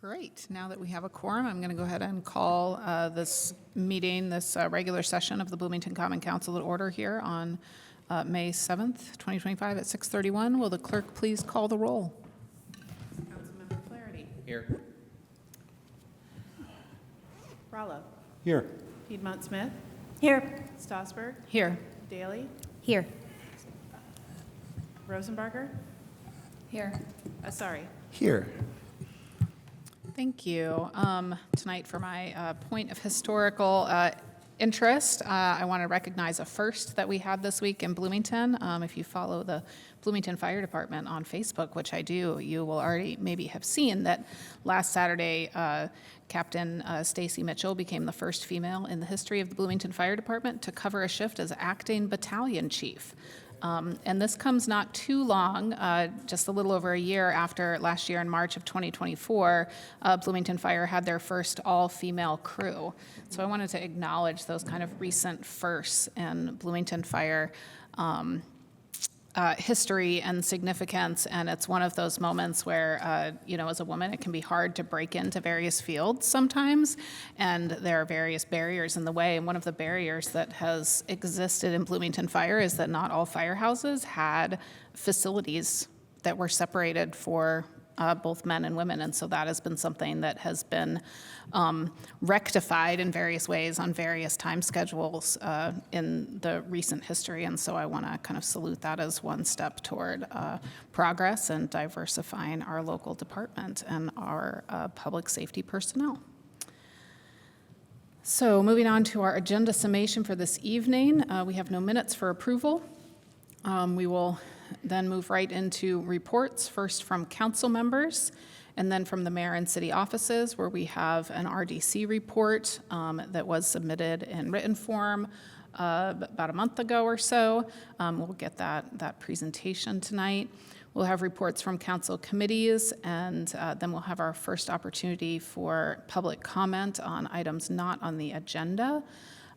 Great. Now that we have a quorum, I'm going to go ahead and call this meeting, this regular session of the Bloomington Common Council to order here on May 7th, 2025 at 6:31. Will the clerk please call the roll? Councilmember Flaherty. Here. Rallo. Here. Piedmont Smith. Here. Strasburg. Here. Daly. Here. Rosenbarger. Here. Asari. Here. Thank you. Tonight, for my point of historical interest, I want to recognize a first that we had this week in Bloomington. If you follow the Bloomington Fire Department on Facebook, which I do, you will already maybe have seen that last Saturday, Captain Stacy Mitchell became the first female in the history of the Bloomington Fire Department to cover a shift as acting battalion chief. And this comes not too long, just a little over a year after last year in March of 2024, Bloomington Fire had their first all-female crew. So I wanted to acknowledge those kind of recent firsts in Bloomington Fire history and significance, and it's one of those moments where, as a woman, it can be hard to break into various fields sometimes, and there are various barriers in the way, and one of the barriers that has existed in Bloomington Fire is that not all firehouses had facilities that were separated for both men and women, and so that has been something that has been rectified in various ways on various time schedules in the recent history, and so I want to kind of salute that as one step toward progress and diversifying our local department and our public safety personnel. So moving on to our agenda summation for this evening, we have no minutes for approval. We will then move right into reports, first from council members, and then from the mayor and city offices, where we have an RDC report that was submitted in written form about a month ago or so. We'll get that presentation tonight. We'll have reports from council committees, and then we'll have our first opportunity for public comment on items not on the agenda.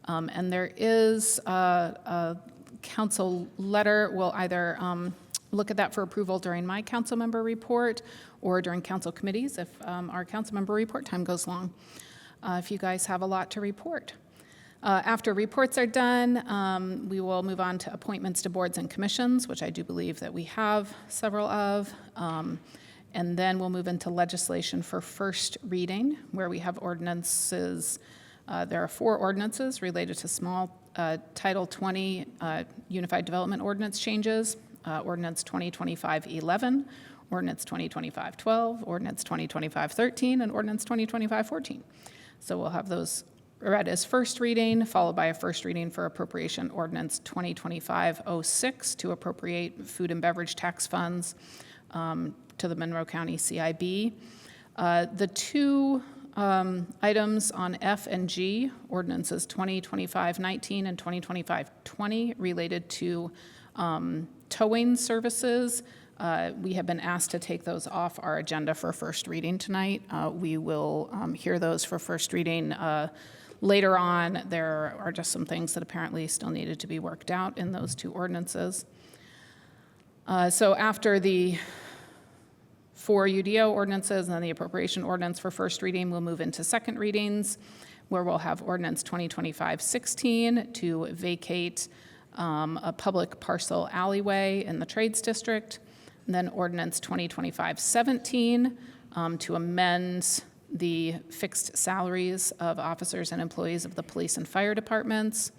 And there is a council letter. We'll either look at that for approval during my council member report or during council committees if our council member report time goes long, if you guys have a lot to report. After reports are done, we will move on to appointments to boards and commissions, which I do believe that we have several of. And then we'll move into legislation for first reading, where we have ordinances. There are 4 ordinances related to small Title 20 Unified Development Ordinance changes, Ordinance 2025-11, Ordinance 2025-12, Ordinance 2025-13, and Ordinance 2025-14. So we'll have those read as first reading, followed by a first reading for appropriation ordinance 2025-06 to appropriate food and beverage tax funds to the Monroe County CIB. The 2 items on F and G, ordinances 2025-19 and 2025-20, related to towing services. We have been asked to take those off our agenda for first reading tonight. We will hear those for first reading later on. There are just some things that apparently still needed to be worked out in those 2 ordinances. So after the 4 UDO ordinances and then the appropriation ordinance for first reading, we'll move into second readings, where we'll have ordinance 2025-16 to vacate a public parcel alleyway in the Trades District, and then ordinance 2025-17 to amend the fixed salaries of officers and employees of the police and fire departments,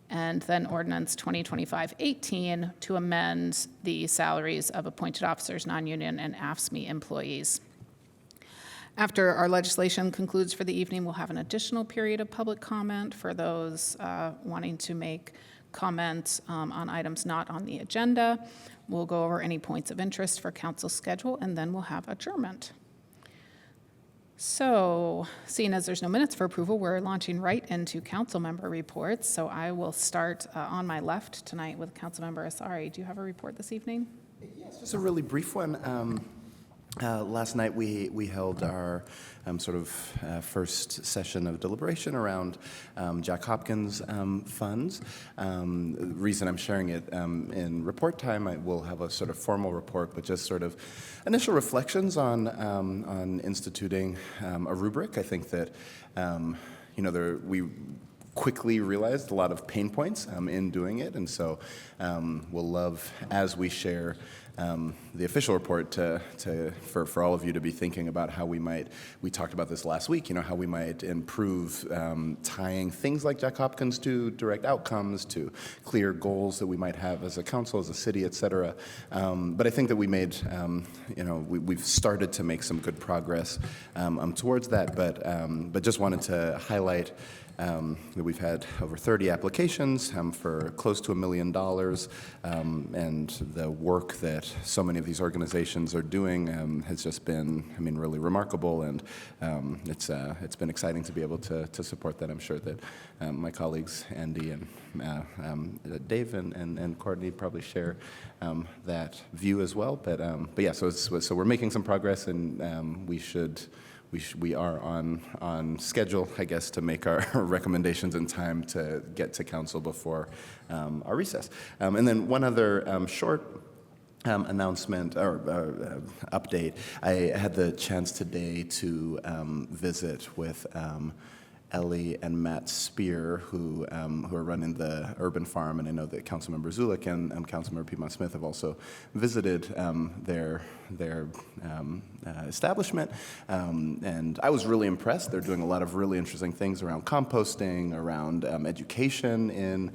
and then ordinance 2025-18 to amend the salaries of appointed officers, non-union, and AFSCME employees. After our legislation concludes for the evening, we'll have an additional period of public comment for those wanting to make comments on items not on the agenda. We'll go over any points of interest for council schedule, and then we'll have adjournment. So, seeing as there's no minutes for approval, we're launching right into council member reports. So I will start on my left tonight with Councilmember Asari. Do you have a report this evening? Yes, just a really brief one. Last night we held our first session of deliberation around Jack Hopkins funds. The reason I'm sharing it in report time, I will have a sort of formal report, but just sort of initial reflections on instituting a rubric. I think that we quickly realized a lot of pain points in doing it, and so we'll love, as we share the official report, for all of you to be thinking about how we talked about this last week, how we might improve tying things like Jack Hopkins to direct outcomes, to clear goals that we might have as a council, as a city, et cetera. But I think that we made, we've started to make some good progress towards that, but just wanted to highlight that we've had over 30 applications for close to $1 million, and the work that so many of these organizations are doing has just been, really remarkable, and it's been exciting to be able to support that. I'm sure that my colleagues Andy and Dave and Courtney probably share that view as well. But yeah, so we're making some progress, and we are on schedule, I guess, to make our recommendations in time to get to council before our recess. And then one other short announcement or update. I had the chance today to visit with Ellie and Matt Spear, who are running the urban farm, and I know that Councilmember Zulik and Councilmember Piedmont Smith have also visited their establishment, and I was really impressed. They're doing a lot of really interesting things around composting, around education in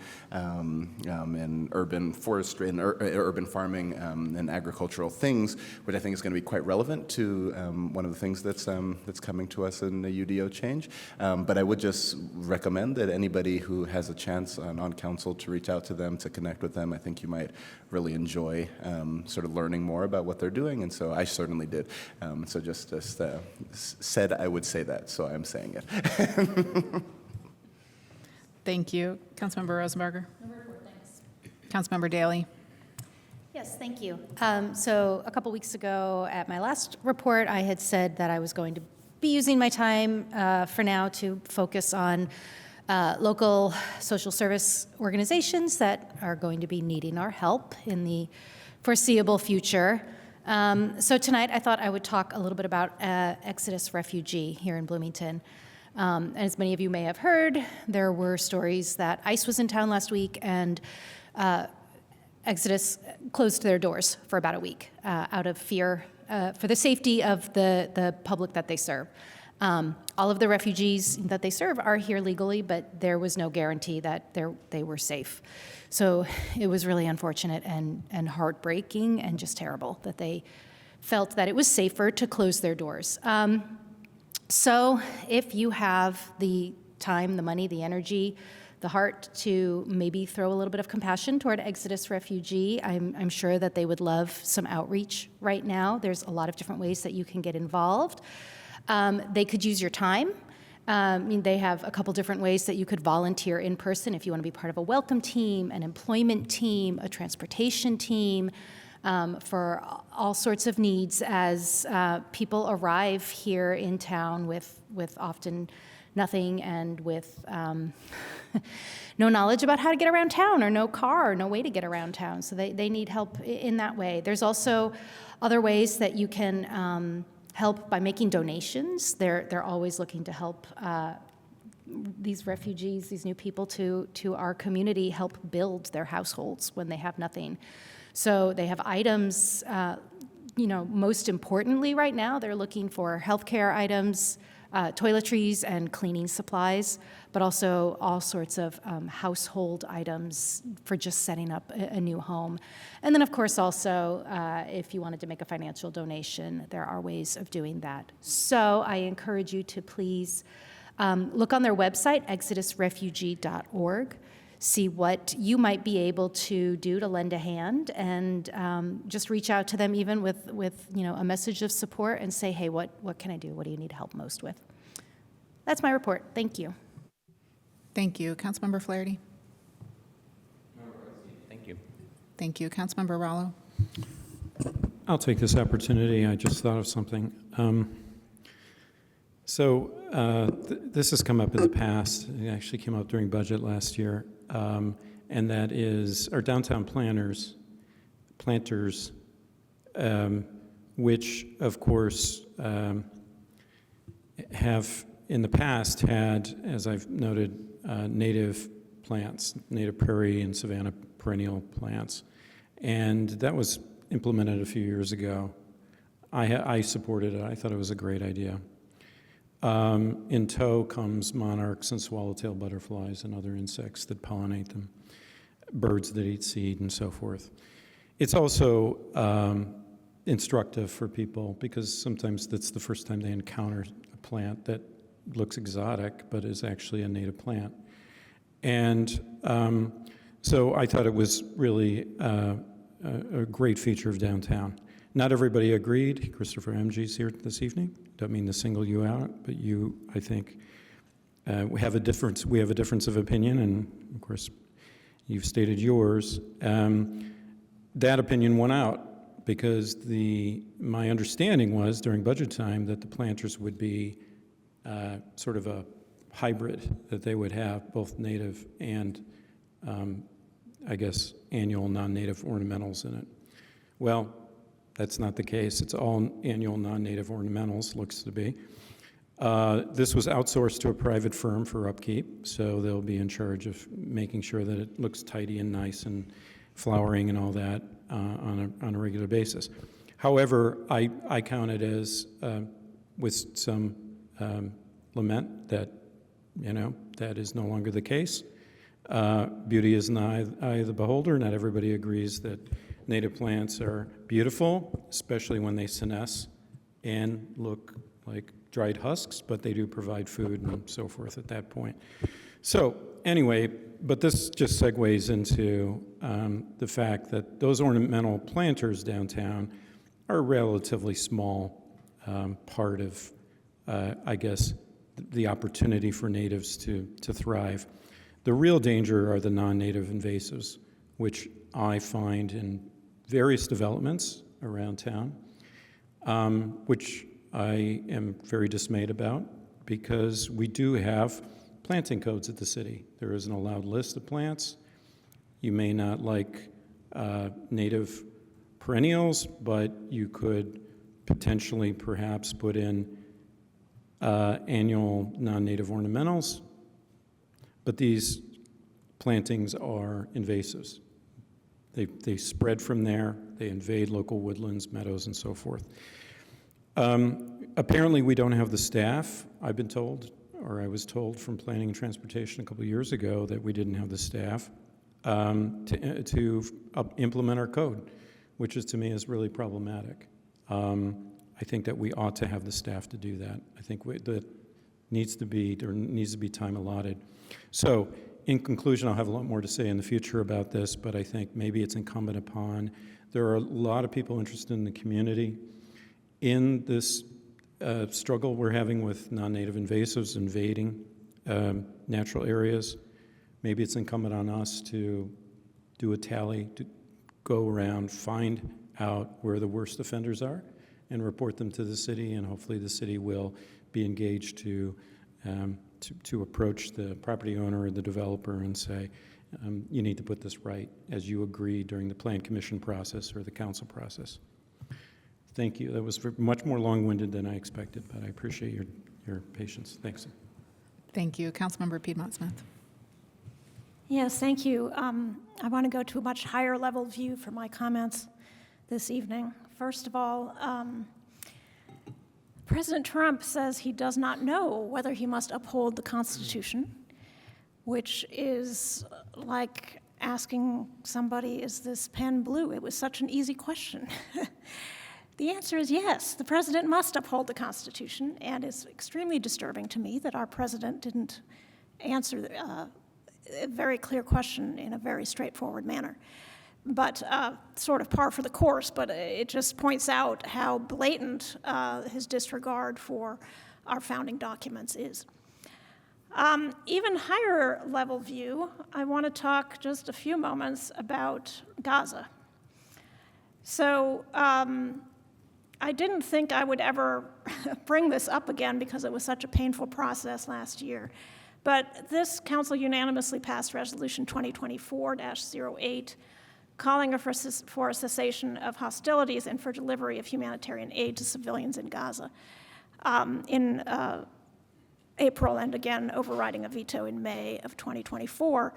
urban forestry, and urban farming, and agricultural things, which I think is going to be quite relevant to one of the things that's coming to us in the UDO change. But I would just recommend that anybody who has a chance on council to reach out to them, to connect with them. I think you might really enjoy sort of learning more about what they're doing, and so I certainly did. So just said I would say that, so I'm saying it. Thank you. Councilmember Rosenberger. No report, thanks. Councilmember Daley. Yes, thank you. So a couple weeks ago at my last report, I had said that I was going to be using my time for now to focus on local social service organizations that are going to be needing our help in the foreseeable future. So tonight I thought I would talk a little bit about Exodus Refugee here in Bloomington. As many of you may have heard, there were stories that ICE was in town last week, and Exodus closed their doors for about a week out of fear for the safety of the public that they serve. All of the refugees that they serve are here legally, but there was no guarantee that they were safe. So it was really unfortunate and heartbreaking and just terrible that they felt that it was safer to close their doors. So if you have the time, the money, the energy, the heart to maybe throw a little bit of compassion toward Exodus Refugee, I'm sure that they would love some outreach right now. There's a lot of different ways that you can get involved. They could use your time. They have a couple different ways that you could volunteer in person if you want to be part of a welcome team, an employment team, a transportation team, for all sorts of needs as people arrive here in town with often nothing and with no knowledge about how to get around town, or no car, or no way to get around town. So they need help in that way. There's also other ways that you can help by making donations. They're always looking to help these refugees, these new people to our community, help build their households when they have nothing. So they have items, most importantly right now, they're looking for healthcare items, toiletries and cleaning supplies, but also all sorts of household items for just setting up a new home. And then, of course, also, if you wanted to make a financial donation, there are ways of doing that. So I encourage you to please look on their website, exodusrefugee.org, see what you might be able to do to lend a hand, and just reach out to them even with a message of support and say, hey, what can I do? What do you need help most with? That's my report. Thank you. Thank you. Councilmember Flaherty. Thank you. Thank you. Councilmember Rallo. I'll take this opportunity. I just thought of something. This has come up in the past. It actually came up during budget last year, and that is our downtown planters, which of course have in the past had, as I've noted, native plants, native prairie and savanna perennial plants, and that was implemented a few years ago. I supported it. I thought it was a great idea. In tow comes monarchs and swallowtail butterflies and other insects that pollinate them, birds that eat seed and so forth. It's also instructive for people because sometimes that's the first time they encounter a plant that looks exotic but is actually a native plant. And so I thought it was really a great feature of downtown. Not everybody agreed. Christopher MG's here this evening. Don't mean to single you out, but you, I think, we have a difference. We have a difference of opinion, and of course, you've stated yours. That opinion won out because my understanding was during budget time that the planters would be sort of a hybrid, that they would have both native and, I guess, annual non-native ornamentals in it. Well, that's not the case. It's all annual non-native ornamentals, looks to be. This was outsourced to a private firm for upkeep, so they'll be in charge of making sure that it looks tidy and nice and flowering and all that on a regular basis. However, I count it as, with some lament that, that is no longer the case. Beauty is in the eye of the beholder. Not everybody agrees that native plants are beautiful, especially when they senesce and look like dried husks, but they do provide food and so forth at that point. So anyway, but this just segues into the fact that those ornamental planters downtown are a relatively small part of, I guess, the opportunity for natives to thrive. The real danger are the non-native invasives, which I find in various developments around town, which I am very dismayed about because we do have planting codes at the city. There is an allowed list of plants. You may not like native perennials, but you could potentially perhaps put in annual non-native ornamentals, but these plantings are invasives. They spread from there, they invade local woodlands, meadows, and so forth. Apparently we don't have the staff, I've been told, or I was told from Planning and Transportation a couple of years ago that we didn't have the staff to implement our code, which is to me is really problematic. I think that we ought to have the staff to do that. I think there needs to be time allotted. So in conclusion, I'll have a lot more to say in the future about this, but I think maybe it's incumbent upon, there are a lot of people interested in the community in this struggle we're having with non-native invasives invading natural areas. Maybe it's incumbent on us to do a tally, to go around, find out where the worst offenders are, and report them to the city, and hopefully the city will be engaged to approach the property owner or the developer and say, you need to put this right as you agree during the Plan Commission process or the council process. Thank you. That was much more long-winded than I expected, but I appreciate your patience. Thanks. Thank you. Councilmember Piedmont Smith. Yes, thank you. I want to go to a much higher level view for my comments this evening. First of all, President Trump says he does not know whether he must uphold the Constitution, which is like asking somebody, is this pen blue? It was such an easy question. The answer is yes, the president must uphold the Constitution, and it's extremely disturbing to me that our president didn't answer a very clear question in a very straightforward manner. But sort of par for the course, but it just points out how blatant his disregard for our founding documents is. Even higher level view, I want to talk just a few moments about Gaza. So I didn't think I would ever bring this up again because it was such a painful process last year. But this council unanimously passed Resolution 2024-08, calling for a cessation of hostilities and for delivery of humanitarian aid to civilians in Gaza in April, and again overriding a veto in May of 2024.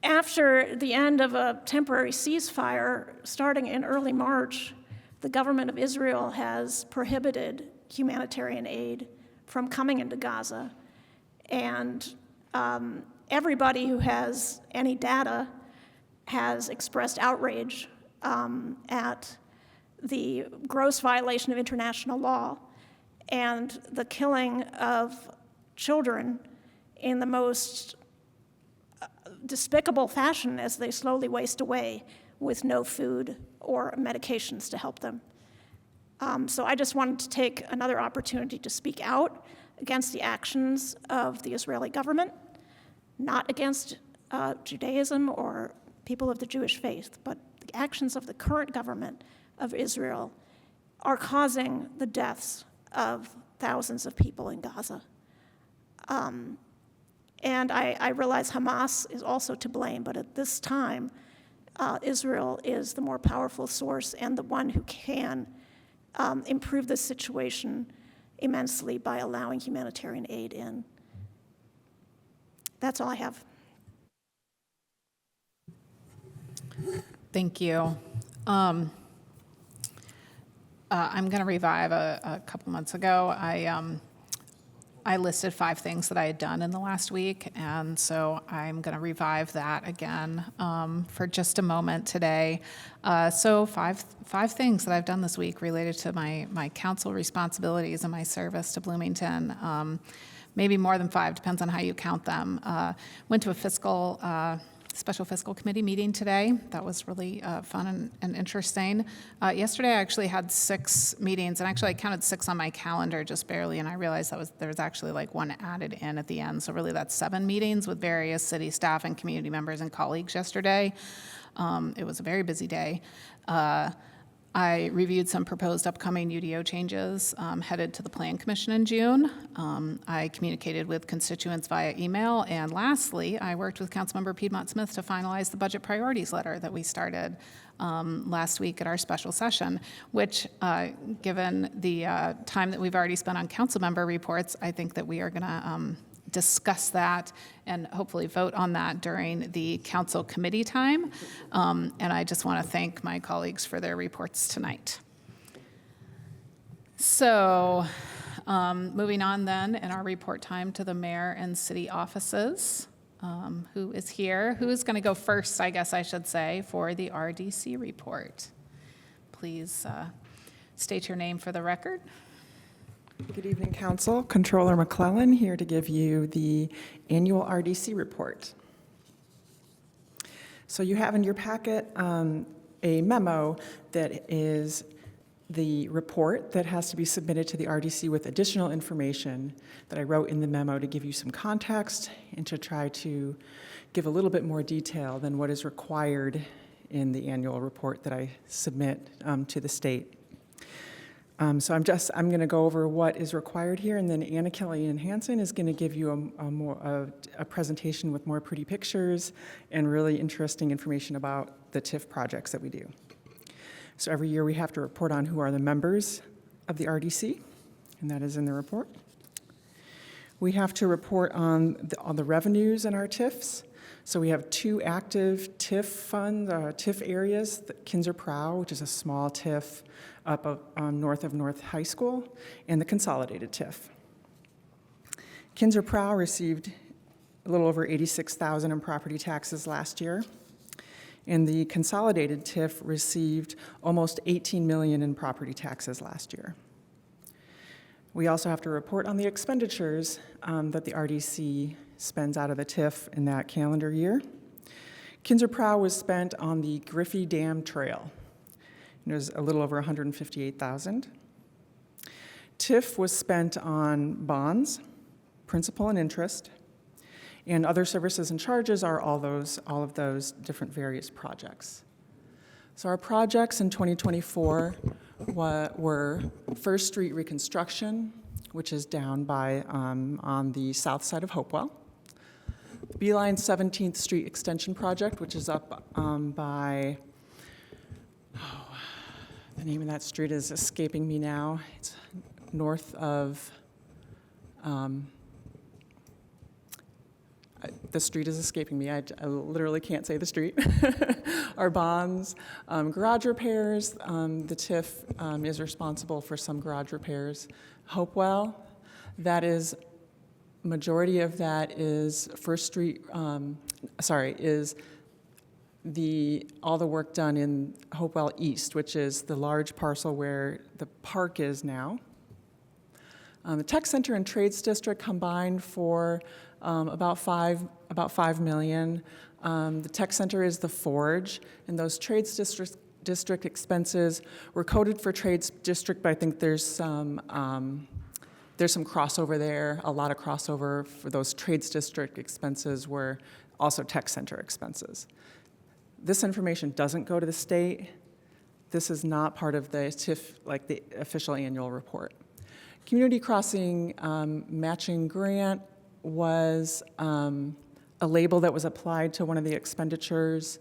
After the end of a temporary ceasefire, starting in early March, the government of Israel has prohibited humanitarian aid from coming into Gaza. And everybody who has any data has expressed outrage at the gross violation of international law and the killing of children in the most despicable fashion as they slowly waste away with no food or medications to help them. So I just wanted to take another opportunity to speak out against the actions of the Israeli government, not against Judaism or people of the Jewish faith, but the actions of the current government of Israel are causing the deaths of thousands of people in Gaza. And I realize Hamas is also to blame, but at this time, Israel is the more powerful source and the one who can improve the situation immensely by allowing humanitarian aid in. That's all I have. Thank you. I'm going to revive a couple months ago. I listed 5 things that I had done in the last week, and so I'm going to revive that again for just a moment today. So five things that I've done this week related to my council responsibilities and my service to Bloomington. Maybe more than 5, depends on how you count them. Went to a special fiscal committee meeting today. That was really fun and interesting. Yesterday I actually had 6 meetings, and actually I counted 6 on my calendar just barely, and I realized there was actually like 1 added in at the end. So really that's 7 meetings with various city staff and community members and colleagues yesterday. It was a very busy day. I reviewed some proposed upcoming UDO changes headed to the Plan Commission in June. I communicated with constituents via email. And lastly, I worked with Councilmember Piedmont Smith to finalize the budget priorities letter that we started last week at our special session, which, given the time that we've already spent on council member reports, I think that we are going to discuss that and hopefully vote on that during the council committee time. And I just want to thank my colleagues for their reports tonight. So moving on then in our report time to the mayor and city offices, who is here. Who is going to go first, I guess I should say, for the RDC report? Please state your name for the record. Good evening, Council. Controller McClellan here to give you the annual RDC report. So you have in your packet a memo that is the report that has to be submitted to the RDC with additional information that I wrote in the memo to give you some context and to try to give a little bit more detail than what is required in the annual report that I submit to the state. So I'm going to go over what is required here, and then Anna Kellyanne Hansen is going to give you a presentation with more pretty pictures and really interesting information about the TIF projects that we do. So every year we have to report on who are the members of the RDC, and that is in the report. We have to report on the revenues in our TIFs. So we have 2 active TIF funds, TIF areas, the Kinzer Prow, which is a small TIF up north of North High School, and the consolidated TIF. Kinzer Prow received a little over $86,000 in property taxes last year, and the consolidated TIF received almost $18 million in property taxes last year. We also have to report on the expenditures that the RDC spends out of the TIF in that calendar year. Kinzer Prow was spent on the Griffey Dam Trail. It was a little over $158,000. TIF was spent on bonds, principal and interest, and other services and charges are all of those different various projects. So our projects in 2024 were First Street reconstruction, which is down by on the south side of Hopewell. Beeline 17th Street extension project, which is up by, the name of that street is escaping me now. It's north of, the street is escaping me. I literally can't say the street. Our bonds, garage repairs, the TIF is responsible for some garage repairs. Hopewell, that is, majority of that is First Street, is all the work done in Hopewell East, which is the large parcel where the park is now. The Tech Center and Trades District combined for about $5 million. The Tech Center is the Forge, and those Trades District expenses were coded for Trades District, but I think there's some crossover there. A lot of crossover for those Trades District expenses were also Tech Center expenses. This information doesn't go to the state. This is not part of the TIF, like the official annual report. Community Crossing matching grant was a label that was applied to one of the expenditures.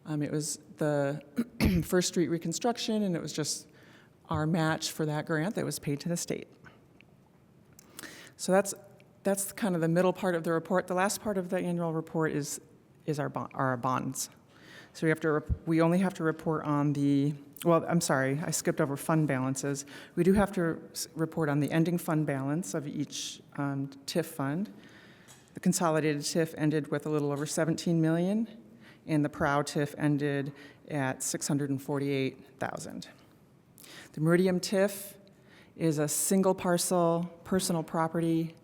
It was the First Street reconstruction, and it was just our match for that grant that was paid to the state. So that's kind of the middle part of the report. The last part of the annual report is our bonds. So we only have to report on I'm sorry, I skipped over fund balances. We do have to report on the ending fund balance of each TIF fund. The consolidated TIF ended with a little over $17 million, and the PROW TIF ended at $648,000. The Meridian TIF is a single parcel personal property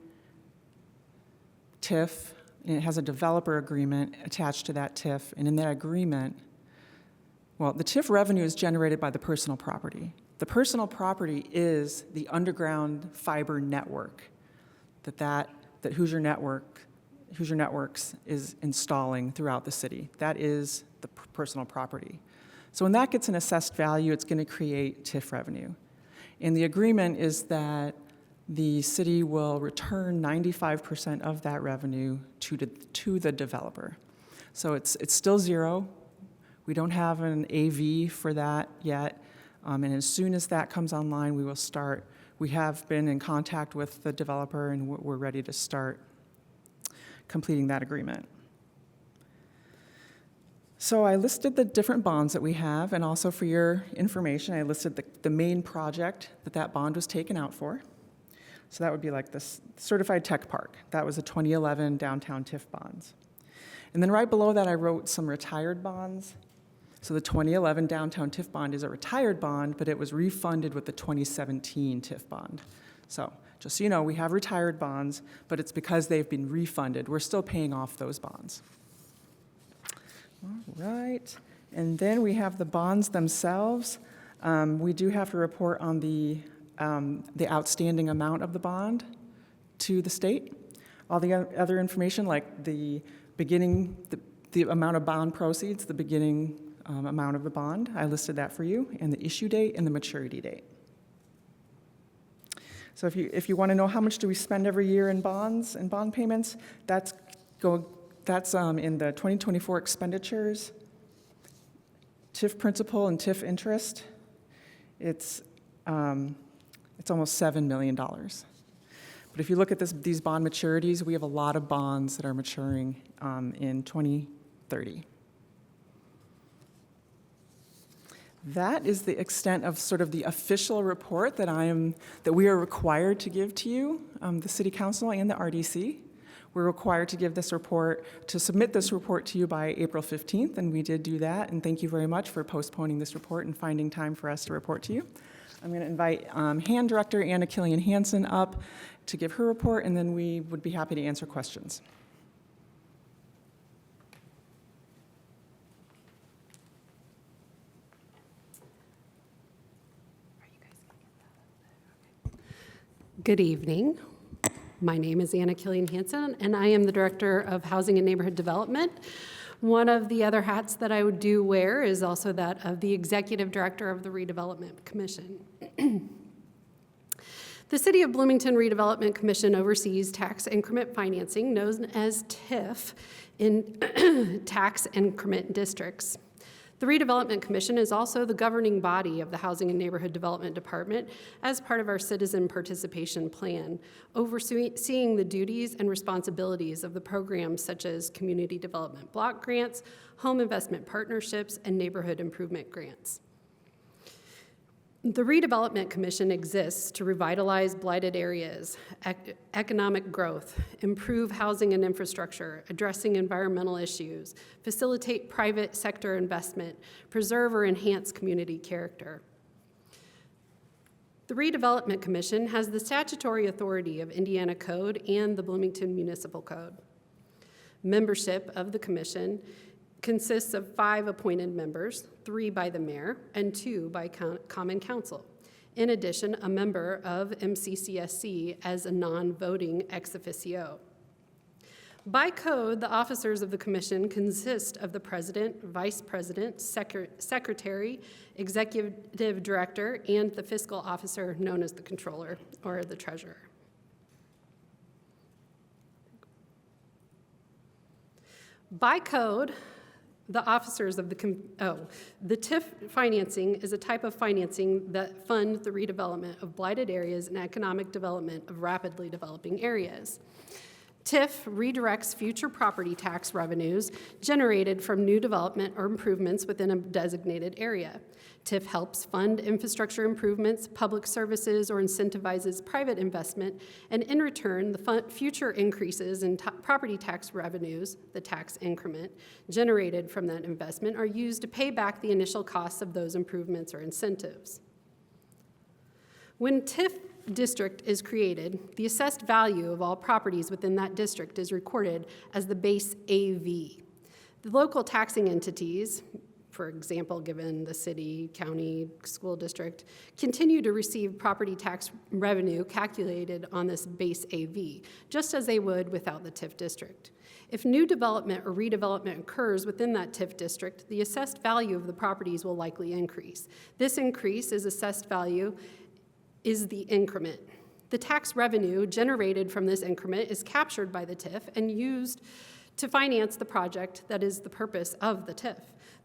TIF, and it has a developer agreement attached to that TIF, and in that agreement, the TIF revenue is generated by the personal property. The personal property is the underground fiber network that Hoosier Networks is installing throughout the city. That is the personal property. So when that gets an assessed value, it's going to create TIF revenue. And the agreement is that the city will return 95% of that revenue to the developer. So it's still zero. We don't have an AV for that yet. And as soon as that comes online, we will start. We have been in contact with the developer, and we're ready to start completing that agreement. So I listed the different bonds that we have, and also for your information, I listed the main project that bond was taken out for. So that would be like the Certified Tech Park. That was a 2011 downtown TIF bonds. And then right below that, I wrote some retired bonds. So the 2011 downtown TIF bond is a retired bond, but it was refunded with the 2017 TIF bond. So just so you know, we have retired bonds, but it's because they've been refunded. We're still paying off those bonds. All right. And then we have the bonds themselves. We do have to report on the outstanding amount of the bond to the state. All the other information, like the beginning, the amount of bond proceeds, the beginning amount of the bond, I listed that for you, and the issue date and the maturity date. So if you want to know how much do we spend every year in bonds and bond payments, that's in the 2024 expenditures, TIF principal and TIF interest. It's almost $7 million. But if you look at these bond maturities, we have a lot of bonds that are maturing in 2030. That is the extent of sort of the official report that we are required to give to you, the City Council and the RDC. We're required to give this report, to submit this report to you by April 15th, and we did do that. And thank you very much for postponing this report and finding time for us to report to you. I'm going to invite HAN Director Anna Killian-Hansen up to give her report, and then we would be happy to answer questions. Good evening. My name is Anna Killian-Hansen, and I am the Director of Housing and Neighborhood Development One of the other hats that I do wear is also that of the Executive Director of the Redevelopment Commission. The City of Bloomington Redevelopment Commission oversees tax increment financing, known as TIF, in tax increment districts. The Redevelopment Commission is also the governing body of the Housing and Neighborhood Development Department as part of our citizen participation plan, overseeing the duties and responsibilities of the programs such as community development block grants, home investment partnerships, and neighborhood improvement grants. The Redevelopment Commission exists to revitalize blighted areas, economic growth, improve housing and infrastructure, addressing environmental issues, facilitate private sector investment, preserve or enhance community character. The Redevelopment Commission has the statutory authority of Indiana Code and the Bloomington Municipal Code. Membership of the Commission consists of 5 appointed members, 3 by the mayor and 2 by common council. In addition, a member of MCCSC as a non-voting ex officio. By code, the officers of the commission consist of the president, vice president, secretary, executive director, and the fiscal officer known as the controller or the treasurer. By code, the officers of the TIF financing is a type of financing that fund the redevelopment of blighted areas and economic development of rapidly developing areas. TIF redirects future property tax revenues generated from new development or improvements within a designated area. TIF helps fund infrastructure improvements, public services, or incentivizes private investment, and in return, the future increases in property tax revenues, the tax increment, generated from that investment are used to pay back the initial costs of those improvements or incentives. When TIF district is created, the assessed value of all properties within that district is recorded as the base AV. The local taxing entities, for example, given the city, county, school district, continue to receive property tax revenue calculated on this base AV, just as they would without the TIF district. If new development or redevelopment occurs within that TIF district, the assessed value of the properties will likely increase. This increase is assessed value is the increment. The tax revenue generated from this increment is captured by the TIF and used to finance the project that is the purpose of the TIF.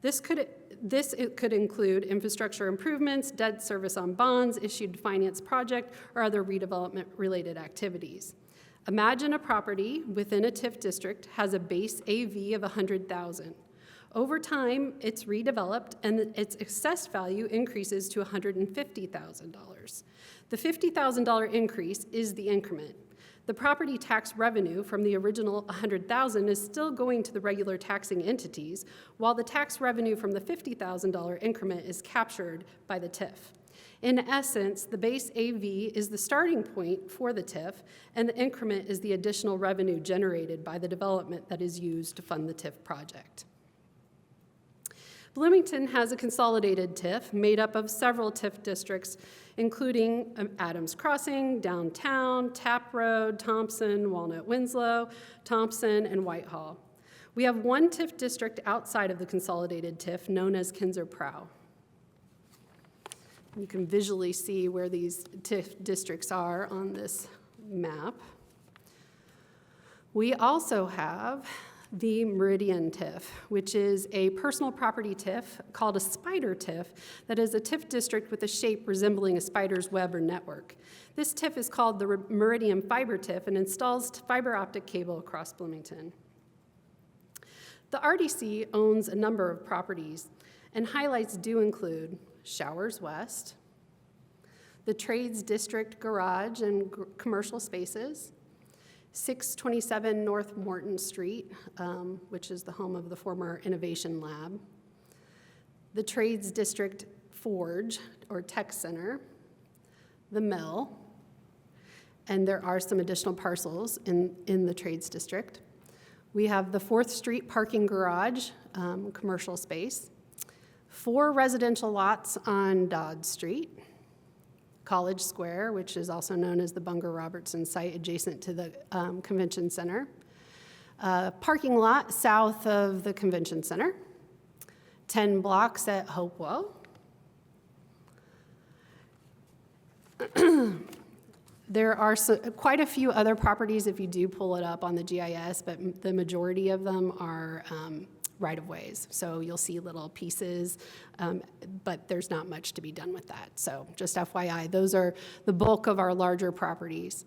This could include infrastructure improvements, debt service on bonds, issued to finance project, or other redevelopment-related activities. Imagine a property within a TIF district has a base AV of $100,000. Over time, it's redeveloped and its assessed value increases to $150,000. The $50,000 increase is the increment. The property tax revenue from the original $100,000 is still going to the regular taxing entities, while the tax revenue from the $50,000 increment is captured by the TIF. In essence, the base AV is the starting point for the TIF, and the increment is the additional revenue generated by the development that is used to fund the TIF project. Bloomington has a consolidated TIF made up of several TIF districts, including Adams Crossing, Downtown, Tapp Road, Thompson, Walnut Winslow, Thompson, and Whitehall. We have one TIF district outside of the consolidated TIF known as Kinzer-Prow. You can visually see where these TIF districts are on this map. We also have the Meridian TIF, which is a personal property TIF called a spider TIF that is a TIF district with a shape resembling a spider's web or network. This TIF is called the Meridian Fiber TIF and installs fiber optic cable across Bloomington. The RDC owns a number of properties, and highlights do include Showers West, the Trades District Garage and commercial spaces, 627 North Morton Street, which is the home of the former Innovation Lab, the Trades District Forge, or Tech Center, the Mill, and there are some additional parcels in the Trades District. We have the 4th Street Parking Garage, commercial space, 4 residential lots on Dodd Street, College Square, which is also known as the Bunger Robertson site adjacent to the convention center, Parking lot south of the convention center, 10 blocks at Hopewell. There are quite a few other properties if you do pull it up on the GIS, but the majority of them are right-of-ways. So you'll see little pieces, but there's not much to be done with that. So just FYI, those are the bulk of our larger properties.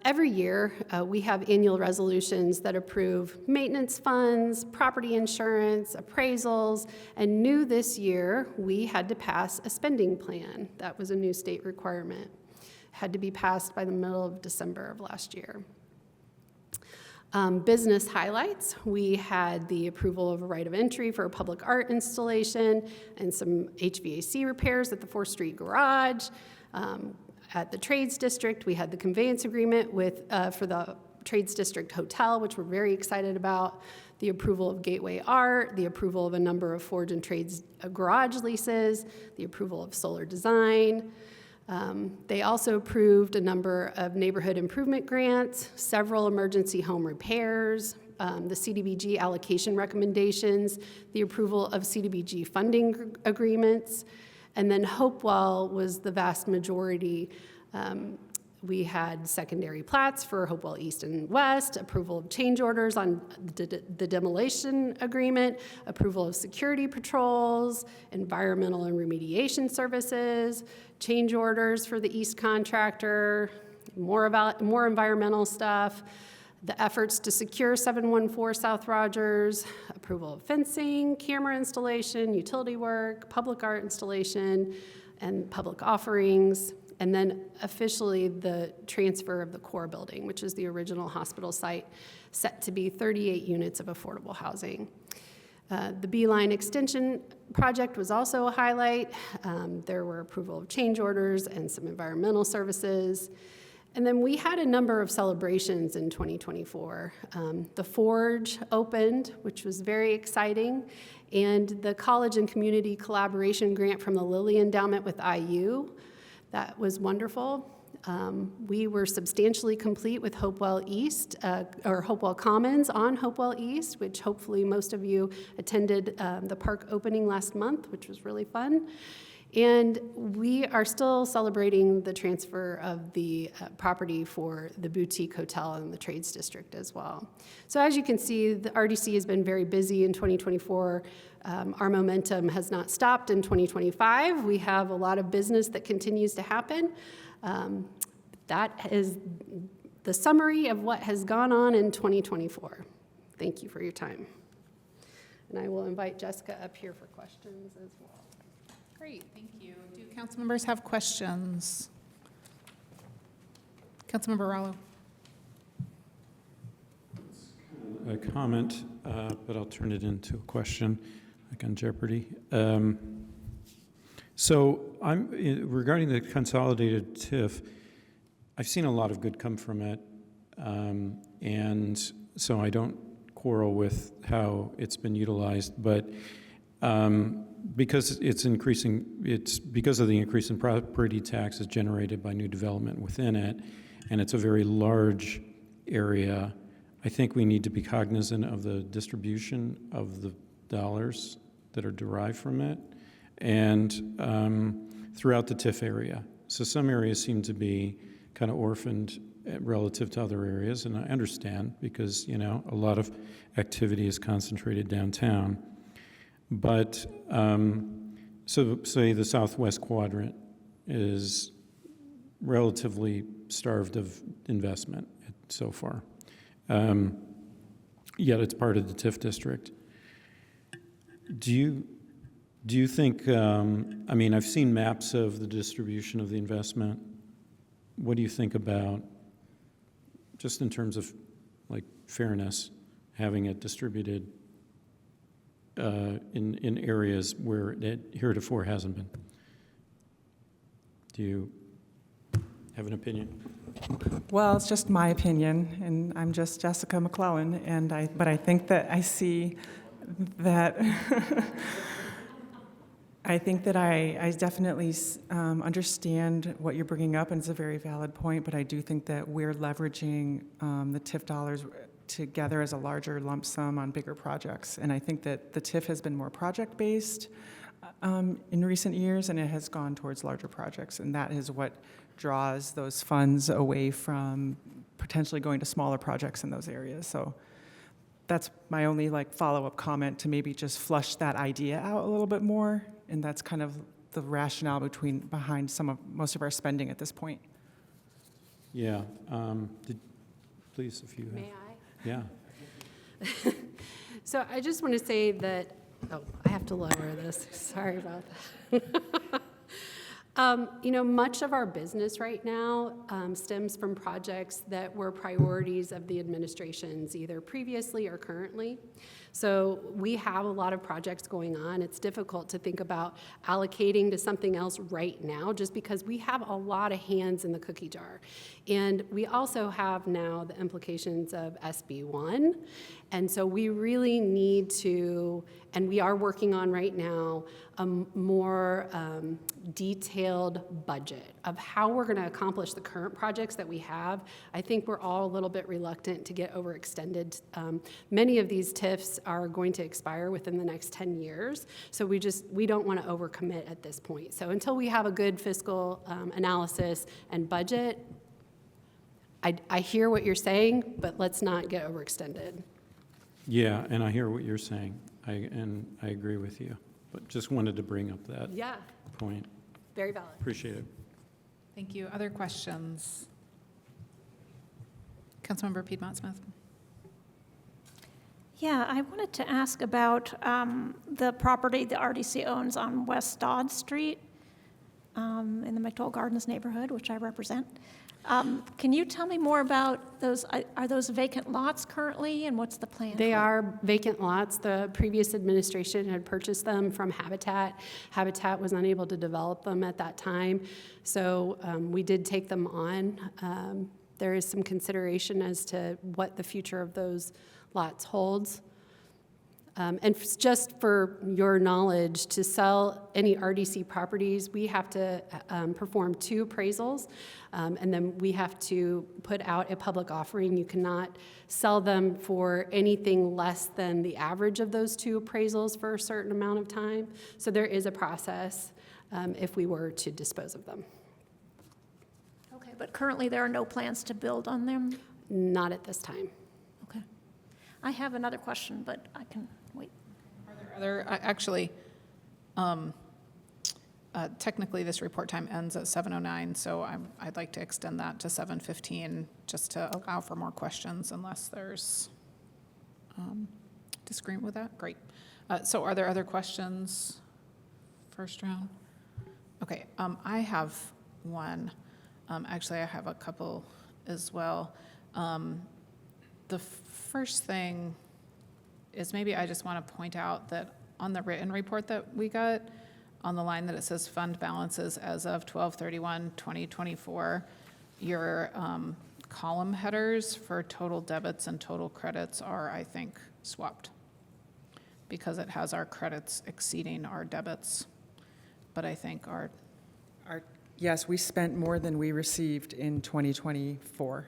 Every year, we have annual resolutions that approve maintenance funds, property insurance, appraisals, and new this year, we had to pass a spending plan. That was a new state requirement. Had to be passed by the middle of December of last year. Business highlights, we had the approval of a right of entry for a public art installation and some HVAC repairs at the 4th Street Garage. At the Trades District, we had the conveyance agreement for the Trades District Hotel, which we're very excited about, the approval of Gateway Art, the approval of a number of Forge and Trades garage leases, the approval of solar design. They also approved a number of neighborhood improvement grants, several emergency home repairs, the CDBG allocation recommendations, the approval of CDBG funding agreements, and then Hopewell was the vast majority. We had secondary plats for Hopewell East and West, approval of change orders on the demolition agreement, approval of security patrols, environmental and remediation services, change orders for the East contractor, more environmental stuff, the efforts to secure 714 South Rogers, approval of fencing, camera installation, utility work, public art installation, and public offerings, and then officially the transfer of the core building, which is the original hospital site, set to be 38 units of affordable housing. The Beeline Extension project was also a highlight. There were approval of change orders and some environmental services. And then we had a number of celebrations in 2024. The Forge opened, which was very exciting, and the College and Community Collaboration Grant from the Lilly Endowment with IU. That was wonderful. We were substantially complete with Hopewell East, or Hopewell Commons on Hopewell East, which hopefully most of you attended the park opening last month, which was really fun. And we are still celebrating the transfer of the property for the boutique hotel in the Trades District as well. So as you can see, the RDC has been very busy in 2024. Our momentum has not stopped in 2025. We have a lot of business that continues to happen. That is the summary of what has gone on in 2024. Thank you for your time. And I will invite Jessica up here for questions as well. Great, thank you. Do council members have questions? Councilmember Rallo. A comment, but I'll turn it into a question, like on Jeopardy. So regarding the consolidated TIF, I've seen a lot of good come from it, and so I don't quarrel with how it's been utilized, but because it's because of the increase in property taxes generated by new development within it, and it's a very large area, I think we need to be cognizant of the distribution of the dollars that are derived from it, and throughout the TIF area. So some areas seem to be kind of orphaned relative to other areas, and I understand because, you know, a lot of activity is concentrated downtown. But so say the southwest quadrant is relatively starved of investment so far, yet it's part of the TIF district. Do you think, I mean, I've seen maps of the distribution of the investment. What do you think about, just in terms of like fairness, having it distributed in areas where it heretofore hasn't been? Do you have an opinion? Well, it's just my opinion, and I'm just Jessica McClellan, but I think that I see that I think that I definitely understand what you're bringing up, and it's a very valid point, but I do think that we're leveraging the TIF dollars together as a larger lump sum on bigger projects. And I think that the TIF has been more project-based in recent years, and it has gone towards larger projects. And that is what draws those funds away from potentially going to smaller projects in those areas. So that's my only follow-up comment, to maybe just flush that idea out a little bit more. And that's kind of the rationale behind most of our spending at this point. Yeah. Please, if you have. May I? Yeah. So I just want to say that, I have to lower this. Sorry about that. Much of our business right now stems from projects that were priorities of the administrations, either previously or currently. So we have a lot of projects going on. It's difficult to think about allocating to something else right now, just because we have a lot of hands in the cookie jar. And we also have now the implications of SB1. And so we really need to, and we are working on right now, a more detailed budget of how we're going to accomplish the current projects that we have. I think we're all a little bit reluctant to get overextended. Many of these TIFs are going to expire within the next 10 years, so we don't want to overcommit at this point. So until we have a good fiscal analysis and budget, I hear what you're saying, but let's not get overextended. Yeah, and I hear what you're saying, and I agree with you, but just wanted to bring up that Yeah, point. very valid. Appreciate it. Thank you. Other questions? Councilmember Piedmont Smith. Yeah, I wanted to ask about the property the RDC owns on West Dodd Street in the McDowell Gardens neighborhood, which I represent. Can you tell me more about those? Are those vacant lots currently, and what's the plan? They are vacant lots. The previous administration had purchased them from Habitat. Habitat was unable to develop them at that time, so we did take them on. There is some consideration as to what the future of those lots holds. And just for your knowledge, to sell any RDC properties, we have to perform 2 appraisals, and then we have to put out a public offering. You cannot sell them for anything less than the average of those 2 appraisals for a certain amount of time. So there is a process if we were to dispose of them. Okay, but currently there are no plans to build on them? Not at this time. Okay. I have another question, but I can wait. Actually, technically, this report time ends at 7:09, so I'd like to extend that to 7:15, just to allow for more questions, unless there's disagreement with that. Great. So are there other questions? First round? Okay, I have one. Actually, I have a couple as well. The first thing is maybe I just want to point out that on the written report that we got, on the line that it says fund balances as of 12/31/2024, your column headers for total debits and total credits are, I think, swapped, because it has our credits exceeding our debits, but I think Yes, we spent more than we received in 2024.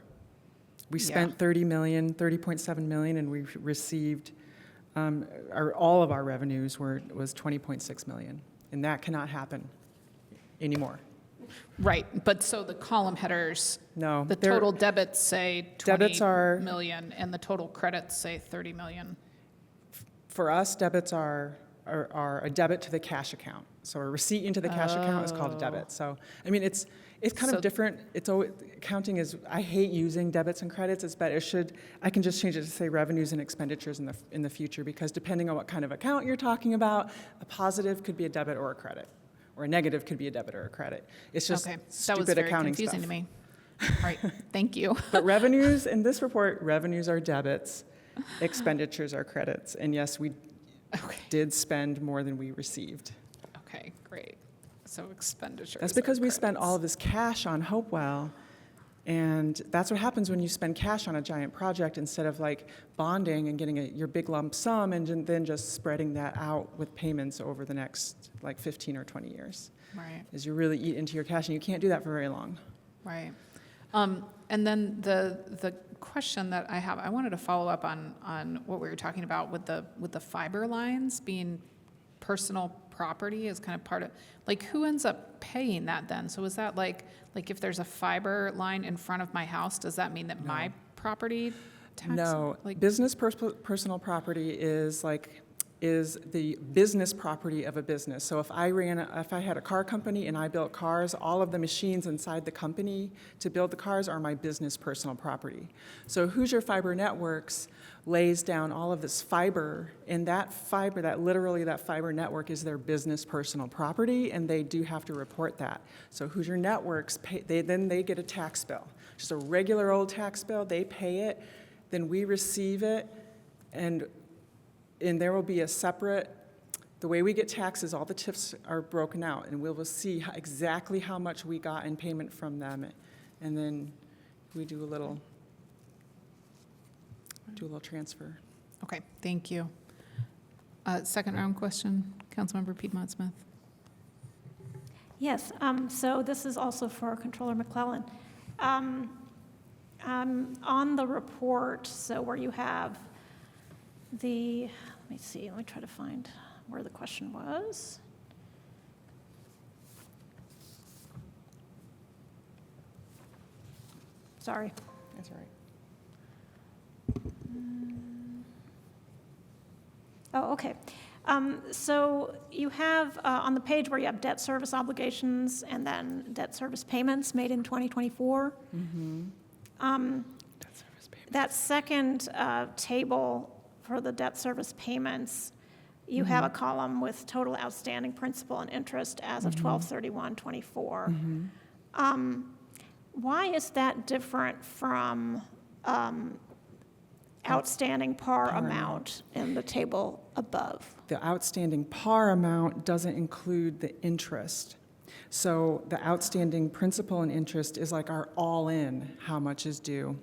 We Yeah. spent 30.7 million, and we received, all of our revenues was 20.6 million. And that cannot happen anymore. Right, but so the column headers, No. the total debits say 20 Debits are- million, and the total credits say 30 million. For us, debits are a debit to the cash account. So a receipt into the cash account is called a debit. So, I mean, it's kind So- of different. It's always, accounting is, I hate using debits and credits. It's better, I can just change it to say revenues and expenditures in the future, because depending on what kind of account you're talking about, a positive could be a debit or a credit, or a negative could be a debit or a credit. It's just Okay, that was stupid very accounting confusing stuff. to me. All right, thank you. But revenues, in this report, revenues are debits, expenditures are credits. And yes, we Okay, did spend more than we received. okay, great. So expenditures. That's because are we spent all of credits. this cash on Hopewell, and that's what happens when you spend cash on a giant project instead of bonding and getting your big lump sum and then just spreading that out with payments over the next 15 or 20 years. Right, Is you really eat into your cash, and you can't do that for very long. right. And then the question that I have, I wanted to follow up on what we were talking about with the fiber lines being personal property is kind of part of, like, who ends up paying that then? So is that like if there's a fiber line in front of my house, does that mean that my property tax? No, Like, business personal property is the business property of a business. So if I had a car company and I built cars, all of the machines inside the company to build the cars are my business personal property. So Hoosier Fiber Networks lays down all of this fiber, and that fiber network is their business personal property, and they do have to report that. So Hoosier Networks they get a tax bill, just a regular old tax bill. They pay it, then we receive it, and there will be a separate, the way we get taxes, all the TIFs are broken out, and we will see exactly how much we got in payment from them, and then we do a little transfer. okay, thank you. Second round question, Councilmember Piedmont Smith. Yes, so this is also for Controller McClellan. On the report, so where you have let me try to find where the question was. Sorry. That's all right. Oh, okay. So you have, on the page where you have debt service obligations and then debt service payments made in 2024. That second table for the debt service payments, you have a column with total outstanding principal and interest as of 12/31/24. Why is that different from outstanding par amount in the table above? The outstanding par amount doesn't include the interest. So the outstanding principal and interest is like our all-in, how much is due.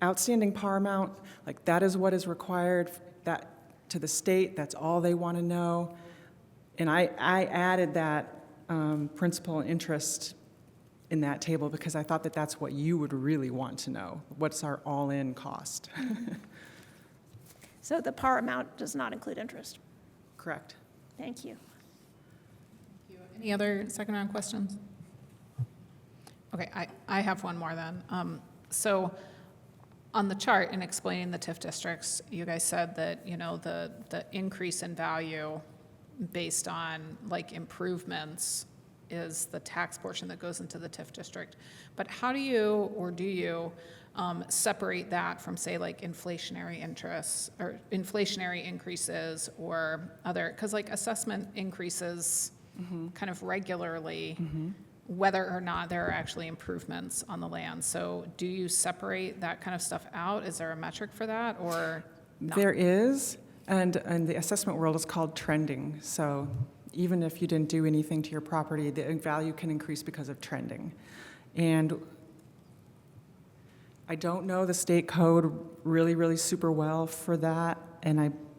Outstanding par amount, like that is what is required that to the state, that's all they want to know. And I added that principal and interest in that table because I thought that that's what you would really want to know. What's our all-in cost? So the par amount does not include interest. Correct. Thank you. Any other second round questions? Okay, I have one more then. So on the chart in explaining the TIF districts, you guys said that, the increase in value based on like improvements is the tax portion that goes into the TIF district. But how do you separate that from, say, like inflationary interests or inflationary increases or other, because like assessment increases kind of regularly, whether or not there are actually improvements on the land. So do you separate that kind of stuff out? Is there a metric for that or not? There is, and the assessment world is called trending. So even if you didn't do anything to your property, the value can increase because of trending. And I don't know the state code really, really super well for that,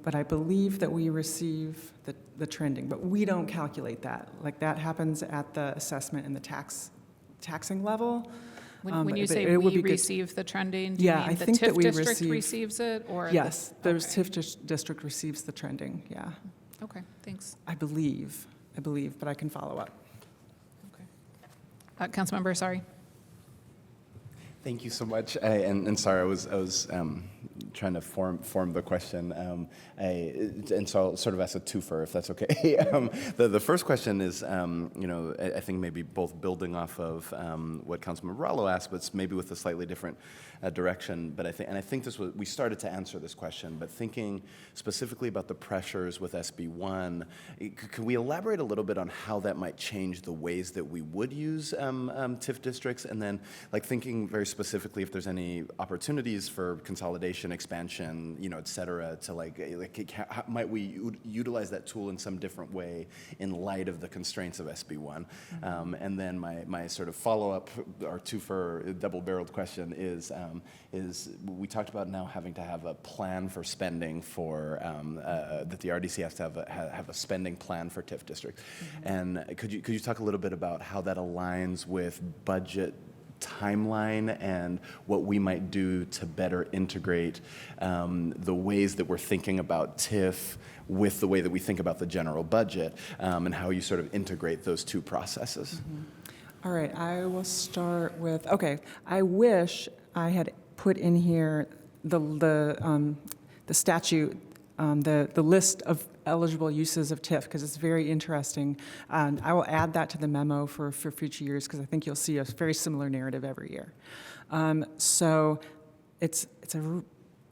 but I believe that we receive the trending, but we don't calculate that. Like that happens at the assessment and the taxing level. When you but say it would we be good- receive the trending, do you Yeah, mean I the think that TIF we district receive- receives it? Or Yes, the okay. TIF district receives the trending, yeah. Okay, thanks. I believe, but I can follow up. Okay. Councilmember, sorry. Thank you so much. And sorry, I was trying to form the question. And so I'll sort of ask a twofer, if that's okay. The first question is, I think maybe both building off of what Councilman Rallo asked, but maybe with a slightly different direction. But I think we started to answer this question, but thinking specifically about the pressures with SB1, could we elaborate a little bit on how that might change the ways that we would use TIF districts? And then like thinking very specifically if there's any opportunities for consolidation, expansion, et cetera, to how might we utilize that tool in some different way in light of the constraints of SB1? And then my sort of follow-up or twofer double-barreled question is we talked about now having to have a plan for spending for that the RDC has to have a spending plan for TIF districts. And could you talk a little bit about how that aligns with budget timeline and what we might do to better integrate the ways that we're thinking about TIF with the way that we think about the general budget, and how you sort of integrate those two processes. All right, I will start with, okay, I wish I had put in here the statute, the list of eligible uses of TIF, because it's very interesting. And I will add that to the memo for future years, because I think you'll see a very similar narrative every year. So it's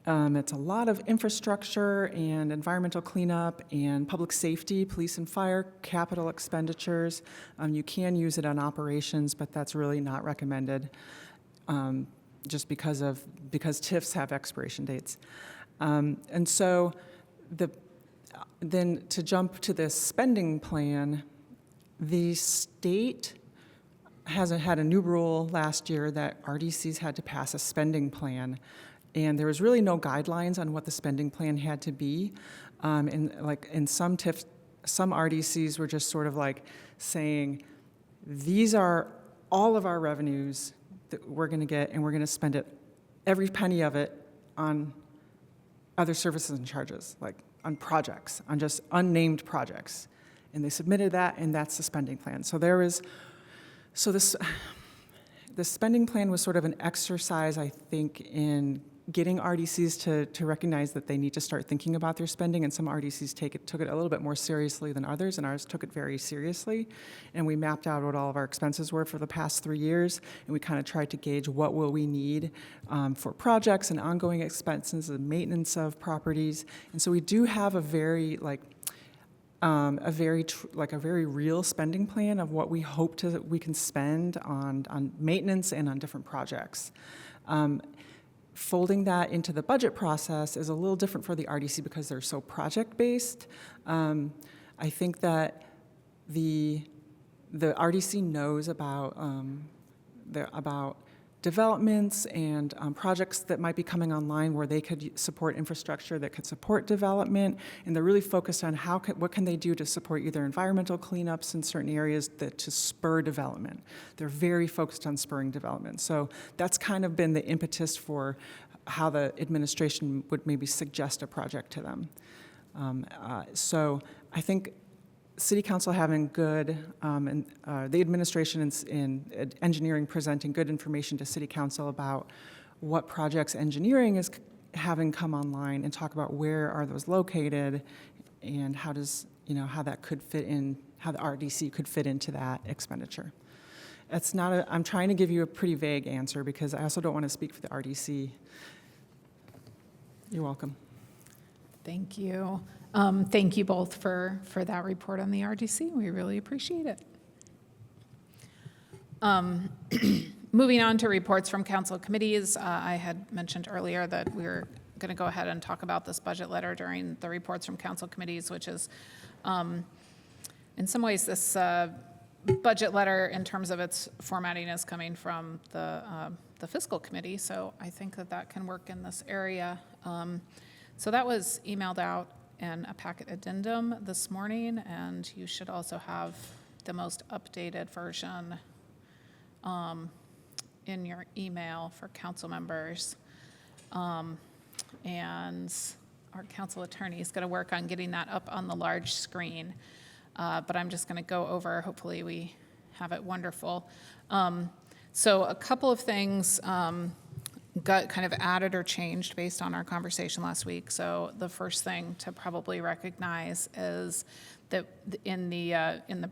a lot of infrastructure and environmental cleanup and public safety, police and fire, capital expenditures. You can use it on operations, but that's really not recommended, just because TIFs have expiration dates. And so then to jump to this spending plan, the state had a new rule last year that RDCs had to pass a spending plan, and there was really no guidelines on what the spending plan had to be. And some TIF, some RDCs were just sort of like saying, these are all of our revenues that we're going to get, and we're going to spend it, every penny of it, on other services and charges, like on projects, on just unnamed projects. And they submitted that, and that's the spending plan. So the spending plan was sort of an exercise, I think, in getting RDCs to recognize that they need to start thinking about their spending, and some RDCs took it a little bit more seriously than others, and ours took it very seriously. And we mapped out what all of our expenses were for the past 3 years, and we kind of tried to gauge what will we need for projects and ongoing expenses and maintenance of properties. And so we do have a very very real spending plan of what we hope we can spend on maintenance and on different projects. Folding that into the budget process is a little different for the RDC because they're so project-based. I think that the RDC knows about developments and projects that might be coming online where they could support infrastructure that could support development, and they're really focused on what can they do to support either environmental cleanups in certain areas to spur development. They're very focused on spurring development. So that's kind of been the impetus for how the administration would maybe suggest a project to them. So I think City Council having good, and the administration and engineering presenting good information to City Council about what projects engineering is having come online, and talk about where are those located, and how that could fit in, how the RDC could fit into that expenditure. I'm trying to give you a pretty vague answer because I also don't want to speak for the RDC. You're welcome. Thank you. Thank you both for that report on the RDC. We really appreciate it. Moving on to reports from council committees, I had mentioned earlier that we were going to go ahead and talk about this budget letter during the reports from council committees, which is, in some ways, this budget letter, in terms of its formatting, is coming from the fiscal committee. So I think that can work in this area. So that was emailed out in a packet addendum this morning, and you should also have the most updated version in your email for council members. And our council attorney is going to work on getting that up on the large screen. But I'm just going to go over, hopefully we have it wonderful. So a couple of things got kind of added or changed based on our conversation last week. So the first thing to probably recognize is that in the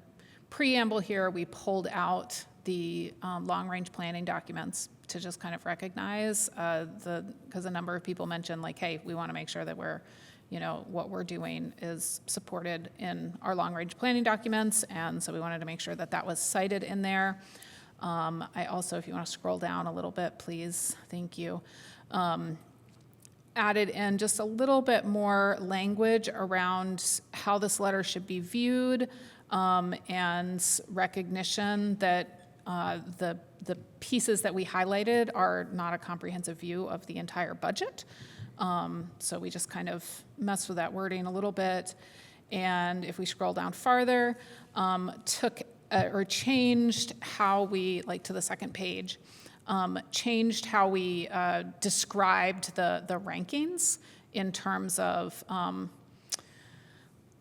preamble here, we pulled out the long-range planning documents to just kind of recognize because a number of people mentioned, like, hey, we want to make sure that what we're doing is supported in our long-range planning documents, and so we wanted to make sure that was cited in there. I also, if you want to scroll down a little bit, please, thank you, added in just a little bit more language around how this letter should be viewed, and recognition that the pieces that we highlighted are not a comprehensive view of the entire budget. So we just kind of messed with that wording a little bit. And if we scroll down farther, changed how we, to the second page, changed how we described the rankings in terms of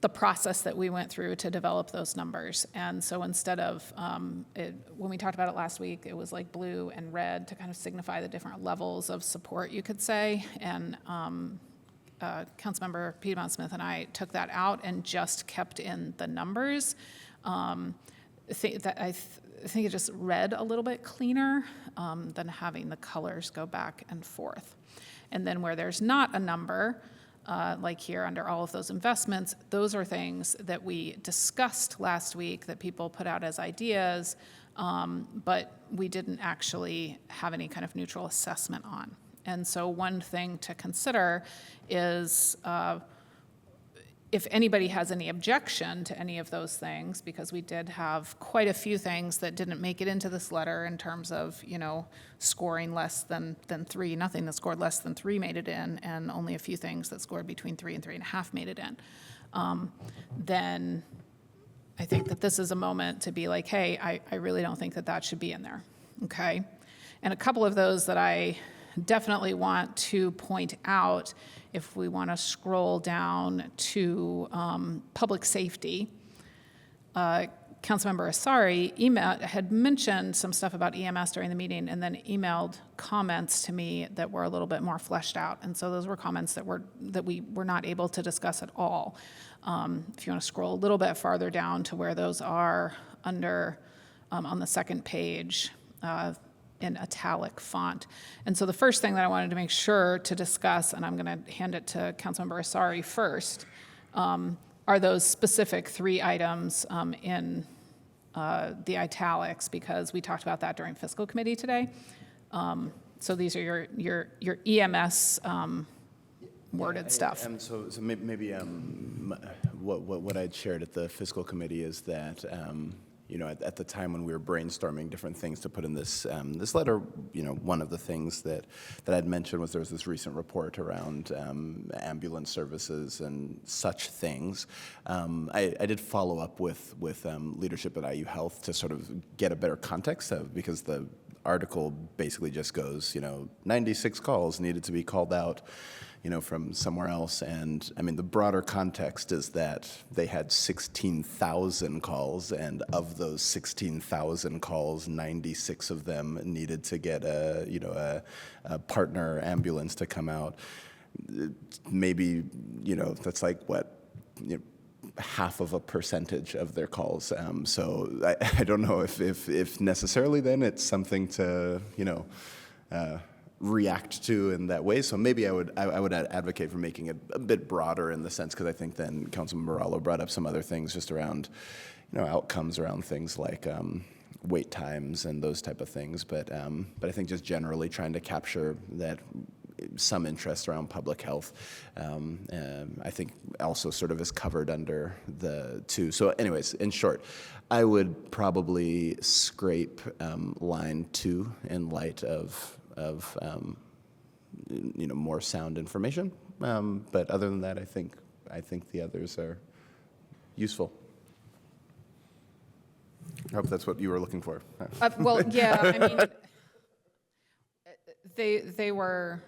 the process that we went through to develop those numbers. And so instead of, when we talked about it last week, it was like blue and red to kind of signify the different levels of support, you could say. And Councilmember Piedmont-Smith and I took that out and just kept in the numbers. I think it just read a little bit cleaner than having the colors go back and forth. And then where there's not a number, like here under all of those investments, those are things that we discussed last week that people put out as ideas, but we didn't actually have any kind of neutral assessment on. And so one thing to consider is if anybody has any objection to any of those things, because we did have quite a few things that didn't make it into this letter in terms of, scoring less than 3, nothing that scored less than 3 made it in, and only a few things that scored between 3 and 3.5 made it in, then I think that this is a moment to be like, hey, I really don't think that that should be in there, okay? And a couple of those that I definitely want to point out, if we want to scroll down to public safety, Councilmember Asari had mentioned some stuff about EMS during the meeting and then emailed comments to me that were a little bit more fleshed out. And so those were comments that we were not able to discuss at all. If you want to scroll a little bit farther down to where those are under, on the second page, in italic font. And so the first thing that I wanted to make sure to discuss, and I'm going to hand it to Councilmember Asari first, are those specific 3 items in the italics, because we talked about that during fiscal committee today. So these are your EMS worded stuff. So maybe what I'd shared at the fiscal committee is that at the time when we were brainstorming different things to put in this this letter, one of the things that I'd mentioned was there was this recent report around ambulance services and such things. I did follow up with leadership at IU Health to sort of get a better context of, because the article basically just goes, 96 calls needed to be called out, from somewhere else. And I mean, the broader context is that they had 16,000 calls, and of those 16,000 calls, 96 of them needed to get a partner ambulance to come out. Maybe, that's like what, half of a percentage of their calls. So I don't know if necessarily then it's something to, react to in that way. So maybe I would advocate for making it a bit broader in the sense, because I think then Councilman Morallo brought up some other things just around, outcomes around things like wait times and those type of things. But I think just generally trying to capture that some interest around public health, I think also sort of is covered under the 2. So anyways, in short, I would probably scrape line 2 in light of more sound information. But other than that, I think the others are useful. I hope that's what you were looking for. Well, yeah, I mean, they were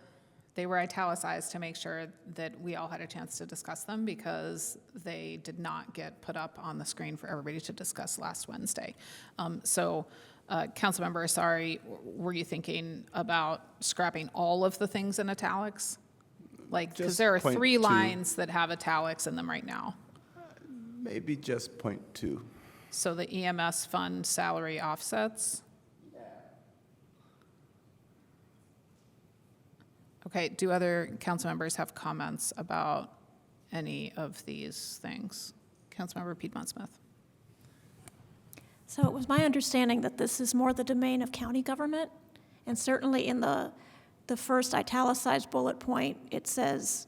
italicized to make sure that we all had a chance to discuss them, because they did not get put up on the screen for everybody to discuss last Wednesday. Councilmember Asari, were you thinking about scrapping all of the things in italics? Because there are 3 lines that have italics in them right now. Maybe just point 2. So the EMS fund salary offsets? Okay, do other council members have comments about any of these things? Councilmember Piedmont-Smith. So it was my understanding that this is more the domain of county government, and certainly in the first italicized bullet point, it says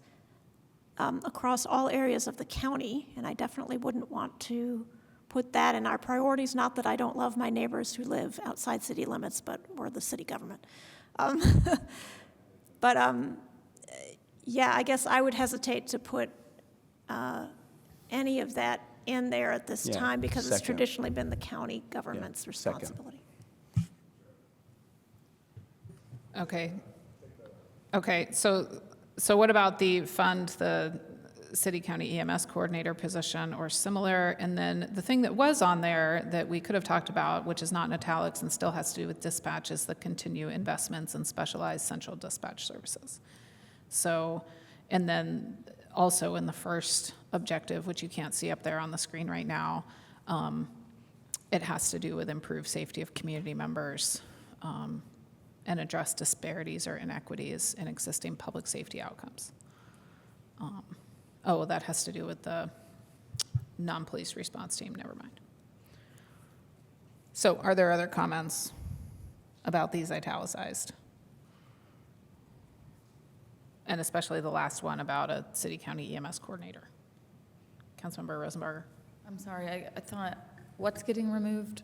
across all areas of the county, and I definitely wouldn't want to put that in our priorities, not that I don't love my neighbors who live outside city limits, but we're the city government. Yeah, I guess I would hesitate to put any of that in there at this time, because it's traditionally been the county government's responsibility. Okay. Okay, so what about the city county EMS coordinator position or similar? And then the thing that was on there that we could have talked about, which is not in italics and still has to do with dispatch, is the continue investments in specialized central dispatch services. So, and then also in the first objective, which you can't see up there on the screen right now, it has to do with improved safety of community members and address disparities or inequities in existing public safety outcomes. That has to do with the non-police response team, never mind. So are there other comments about these italicized? And especially the last one about a city-county EMS coordinator. Councilmember Rosenberger. I'm sorry, I thought, what's getting removed?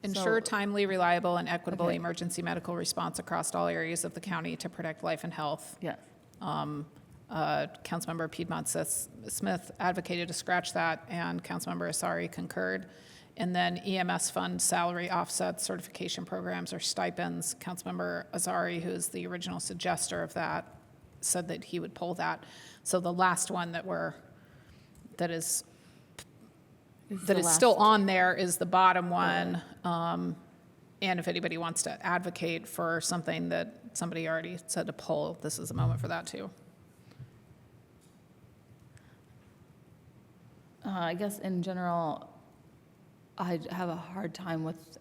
Ensure So- timely, reliable, and equitable Okay. emergency medical response across all areas of the county to protect life and health. Yes. Councilmember Piedmont Smith advocated to scratch that, and Councilmember Asari concurred. And then EMS fund salary offsets, certification programs, or stipends. Councilmember Asari, who is the original suggester of that, said that he would pull that. So the last one that is still on there is the bottom one. And if anybody wants to advocate for something that somebody already said to pull, this is a moment for that too. I guess in general, I have a hard time with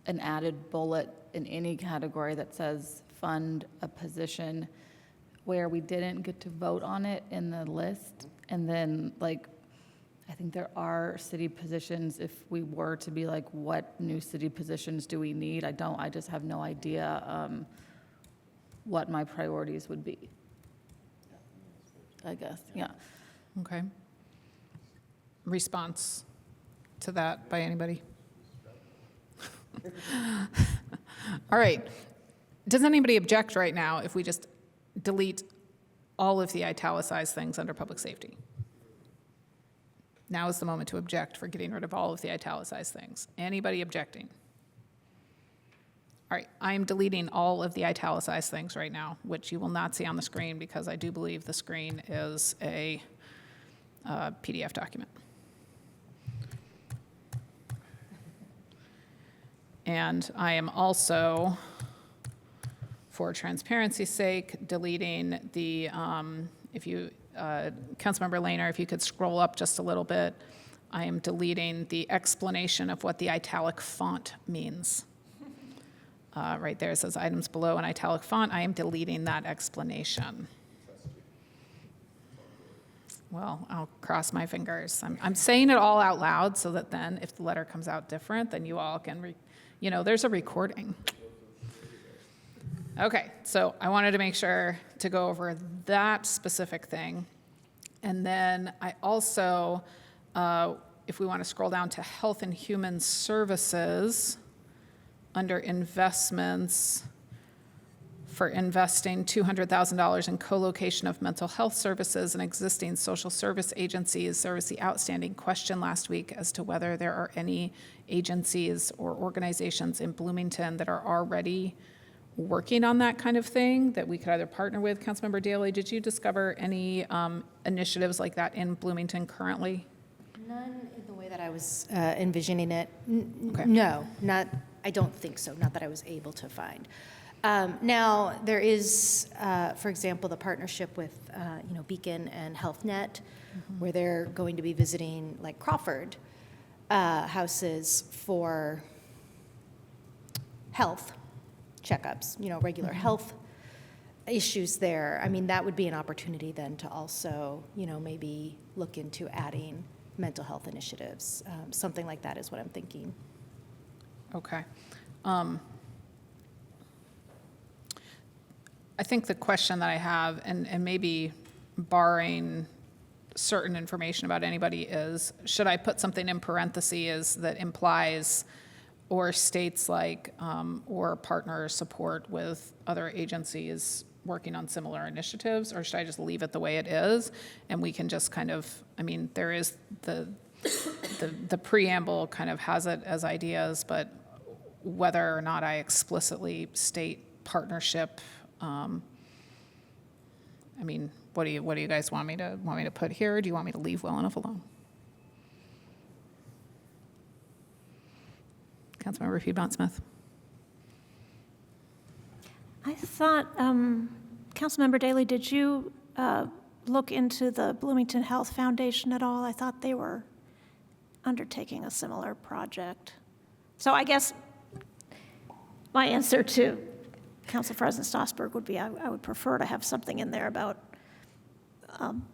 an added bullet in any category that says fund a position where we didn't get to vote on it in the list. And then, like, I think there are city positions, if we were to be like, what new city positions do we need? I just have no idea what my priorities would be, I guess, yeah. Okay. Response to that by anybody? All right. Does anybody object right now if we just delete all of the italicized things under public safety? Now is the moment to object for getting rid of all of the italicized things. Anybody objecting? All right, I'm deleting all of the italicized things right now, which you will not see on the screen because I do believe the screen is a PDF document. And I am also, for transparency's sake, deleting the, Councilmember Lehner, if you could scroll up just a little bit, I am deleting the explanation of what the italic font means. Right there, it says items below in italic font. I am deleting that explanation. Well, I'll cross my fingers. I'm saying it all out loud so that then if the letter comes out different, then you all can, there's a recording. Okay, so I wanted to make sure to go over that specific thing. And then I also, if we want to scroll down to Health and Human Services, under investments, for investing $200,000 in co-location of mental health services and existing social service agencies. There was the outstanding question last week as to whether there are any agencies or organizations in Bloomington that are already working on that kind of thing that we could either partner with. Councilmember Daley, did you discover any initiatives like that in Bloomington currently? None in the way that I was envisioning it. Okay. No, I don't think so, not that I was able to find. Now, there is, for example, the partnership with, Beacon and HealthNet, where they're going to be visiting, like, Crawford houses for health checkups, regular health issues there. I mean, that would be an opportunity then to also, maybe look into adding mental health initiatives. Something like that is what I'm thinking. Okay. I think the question that I have, and maybe barring certain information about anybody, is should I put something in parentheses that implies or states like, or partner support with other agencies working on similar initiatives, or should I just leave it the way it is? And we can just kind of, there is the preamble kind of has it as ideas, but whether or not I explicitly state partnership. I mean, what do you guys want me to put here? Or do you want me to leave well enough alone? Councilmember Piedmont Smith. I thought, Councilmember Daley, did you look into the Bloomington Health Foundation at all? I thought they were undertaking a similar project. So I guess my answer to Council President Strasburg would be I would prefer to have something in there about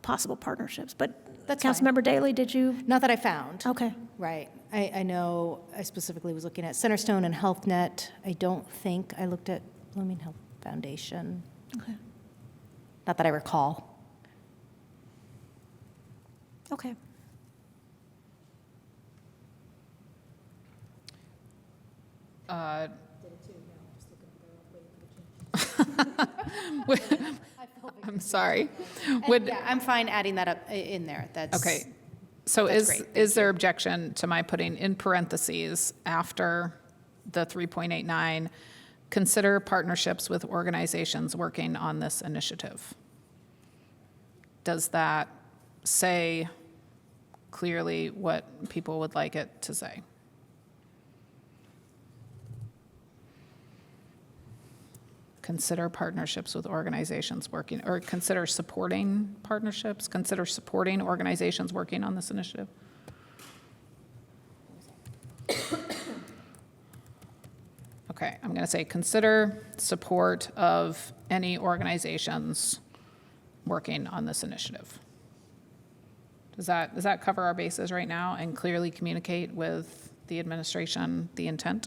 possible partnerships. But That's fine. Councilmember Daley, did you? Not that I found. Okay. Right. I know I specifically was looking at Centerstone and HealthNet. I don't think I looked at Bloomington Health Foundation. Okay. Not that I recall. Okay. I'm sorry. Yeah, I'm fine adding that up in there. That's Okay. So That's great. is there objection to my putting in parentheses after the 3.89, consider partnerships with organizations working on this initiative? Does that say clearly what people would like it to say? Consider partnerships with organizations working, or consider supporting partnerships, consider supporting organizations working on this initiative. Okay, I'm going to say consider support of any organizations working on this initiative. Does that cover our bases right now and clearly communicate with the administration the intent?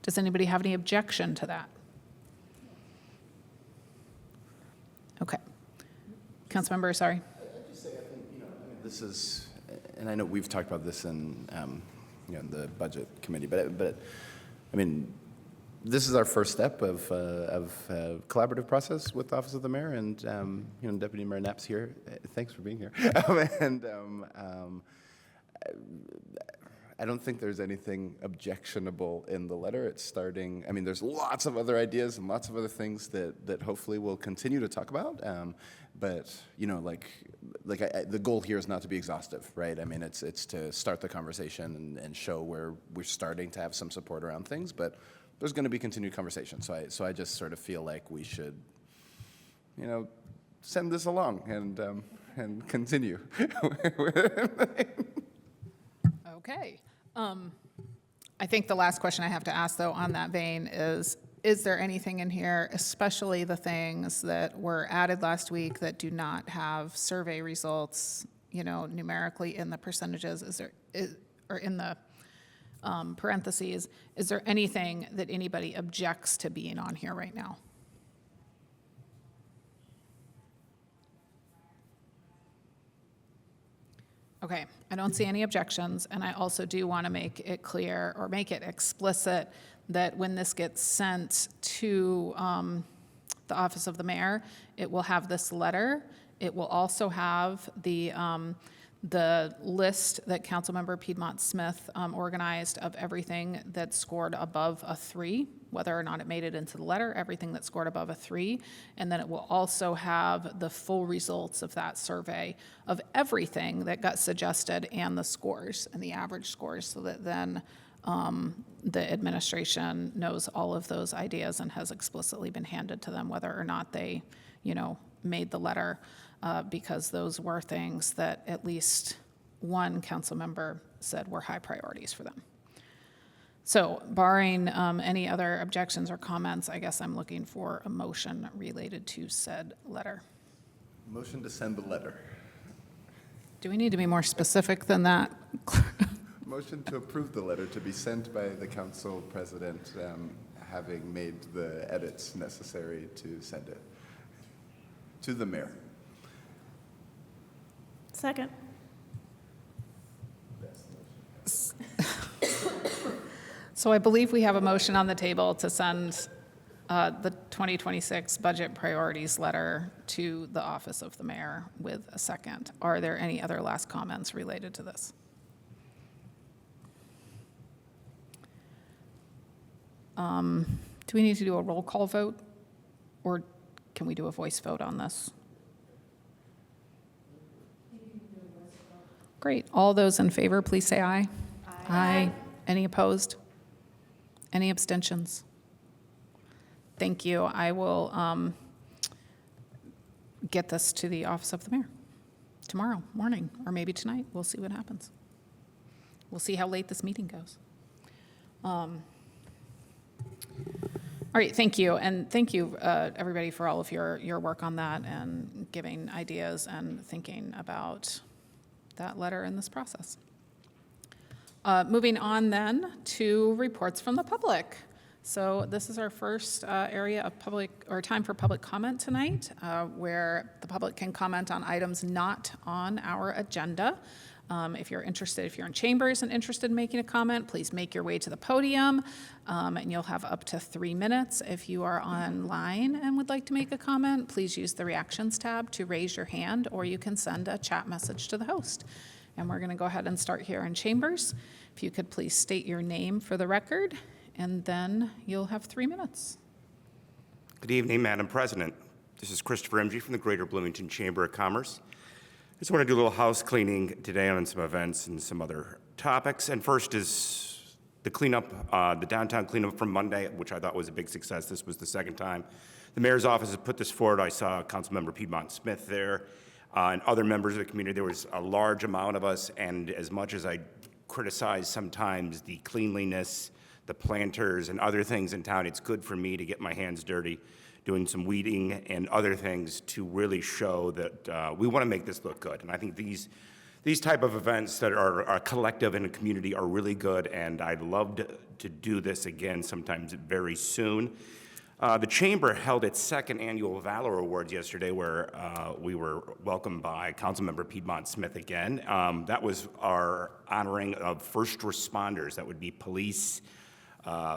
Does anybody have any objection to that? Okay. Councilmember, sorry. I'd just say, I think, this is, and I know we've talked about this in, the budget committee, but I mean, this is our first step of collaborative process with the Office of the Mayor, and Deputy Mayor Knapp's here. Thanks for being here. I don't think there's anything objectionable in the letter. It's starting, I mean, there's lots of other ideas and lots of other things that hopefully we'll continue to talk about. But, the goal here is not to be exhaustive, right? I mean, it's to start the conversation and show where we're starting to have some support around things, but there's going to be continued conversation. So I just sort of feel like we should, send this along and continue. Okay. I think the last question I have to ask, though, on that vein is there anything in here, especially the things that were added last week that do not have survey results, numerically in the percentages, or in the parentheses, is there anything that anybody objects to being on here right now? Okay, I don't see any objections, and I also do want to make it clear or make it explicit that when this gets sent to the Office of the Mayor, it will have this letter. It will also have the list that Councilmember Piedmont Smith organized of everything that scored above a 3, whether or not it made it into the letter, everything that scored above a 3. And then it will also have the full results of that survey of everything that got suggested and the scores and the average scores, so that then the administration knows all of those ideas and has explicitly been handed to them, whether or not they, made the letter. Because those were things that at least one council member said were high priorities for them. So barring any other objections or comments, I guess I'm looking for a motion related to said letter. Motion to send the letter. Do we need to be more specific than that? Motion to approve the letter to be sent by the council president, having made the edits necessary to send it to the mayor. Second. So I believe we have a motion on the table to send the 2026 budget priorities letter to the Office of the Mayor with a second. Are there any other last comments related to this? Do we need to do a roll call vote, or can we do a voice vote on this? Great. All those in favor, please say aye. Aye. Any opposed? Any abstentions? Thank you. I will get this to the office of the mayor tomorrow morning, or maybe tonight. We'll see what happens. We'll see how late this meeting goes. All right, thank you. And thank you, everybody, for all of your work on that and giving ideas and thinking about that letter in this process. Moving on then to reports from the public. So this is our first area of public, or time for public comment tonight, where the public can comment on items not on our agenda. If you're in chambers and interested in making a comment, please make your way to the podium, and you'll have up to 3 minutes. If you are online and would like to make a comment, please use the reactions tab to raise your hand, or you can send a chat message to the host. And we're going to go ahead and start here in chambers. If you could please state your name for the record, and then you'll have 3 minutes. Good evening, Madam President. This is Christopher Emge from the Greater Bloomington Chamber of Commerce. I just want to do a little house cleaning today on some events and some other topics. And first is the cleanup, the downtown cleanup from Monday, which I thought was a big success. This was the second time the mayor's office has put this forward. I saw Councilmember Piedmont Smith there and other members of the community. There was a large amount of us, and as much as I criticize sometimes the cleanliness, the planters, and other things in town, it's good for me to get my hands dirty doing some weeding and other things to really show that we want to make this look good. And I think these type of events that are collective in a community are really good, and I'd love to do this again sometimes very soon. The Chamber held its second annual Valor Awards yesterday, where we were welcomed by Councilmember Piedmont Smith again. That was our honoring of first responders. That would be police,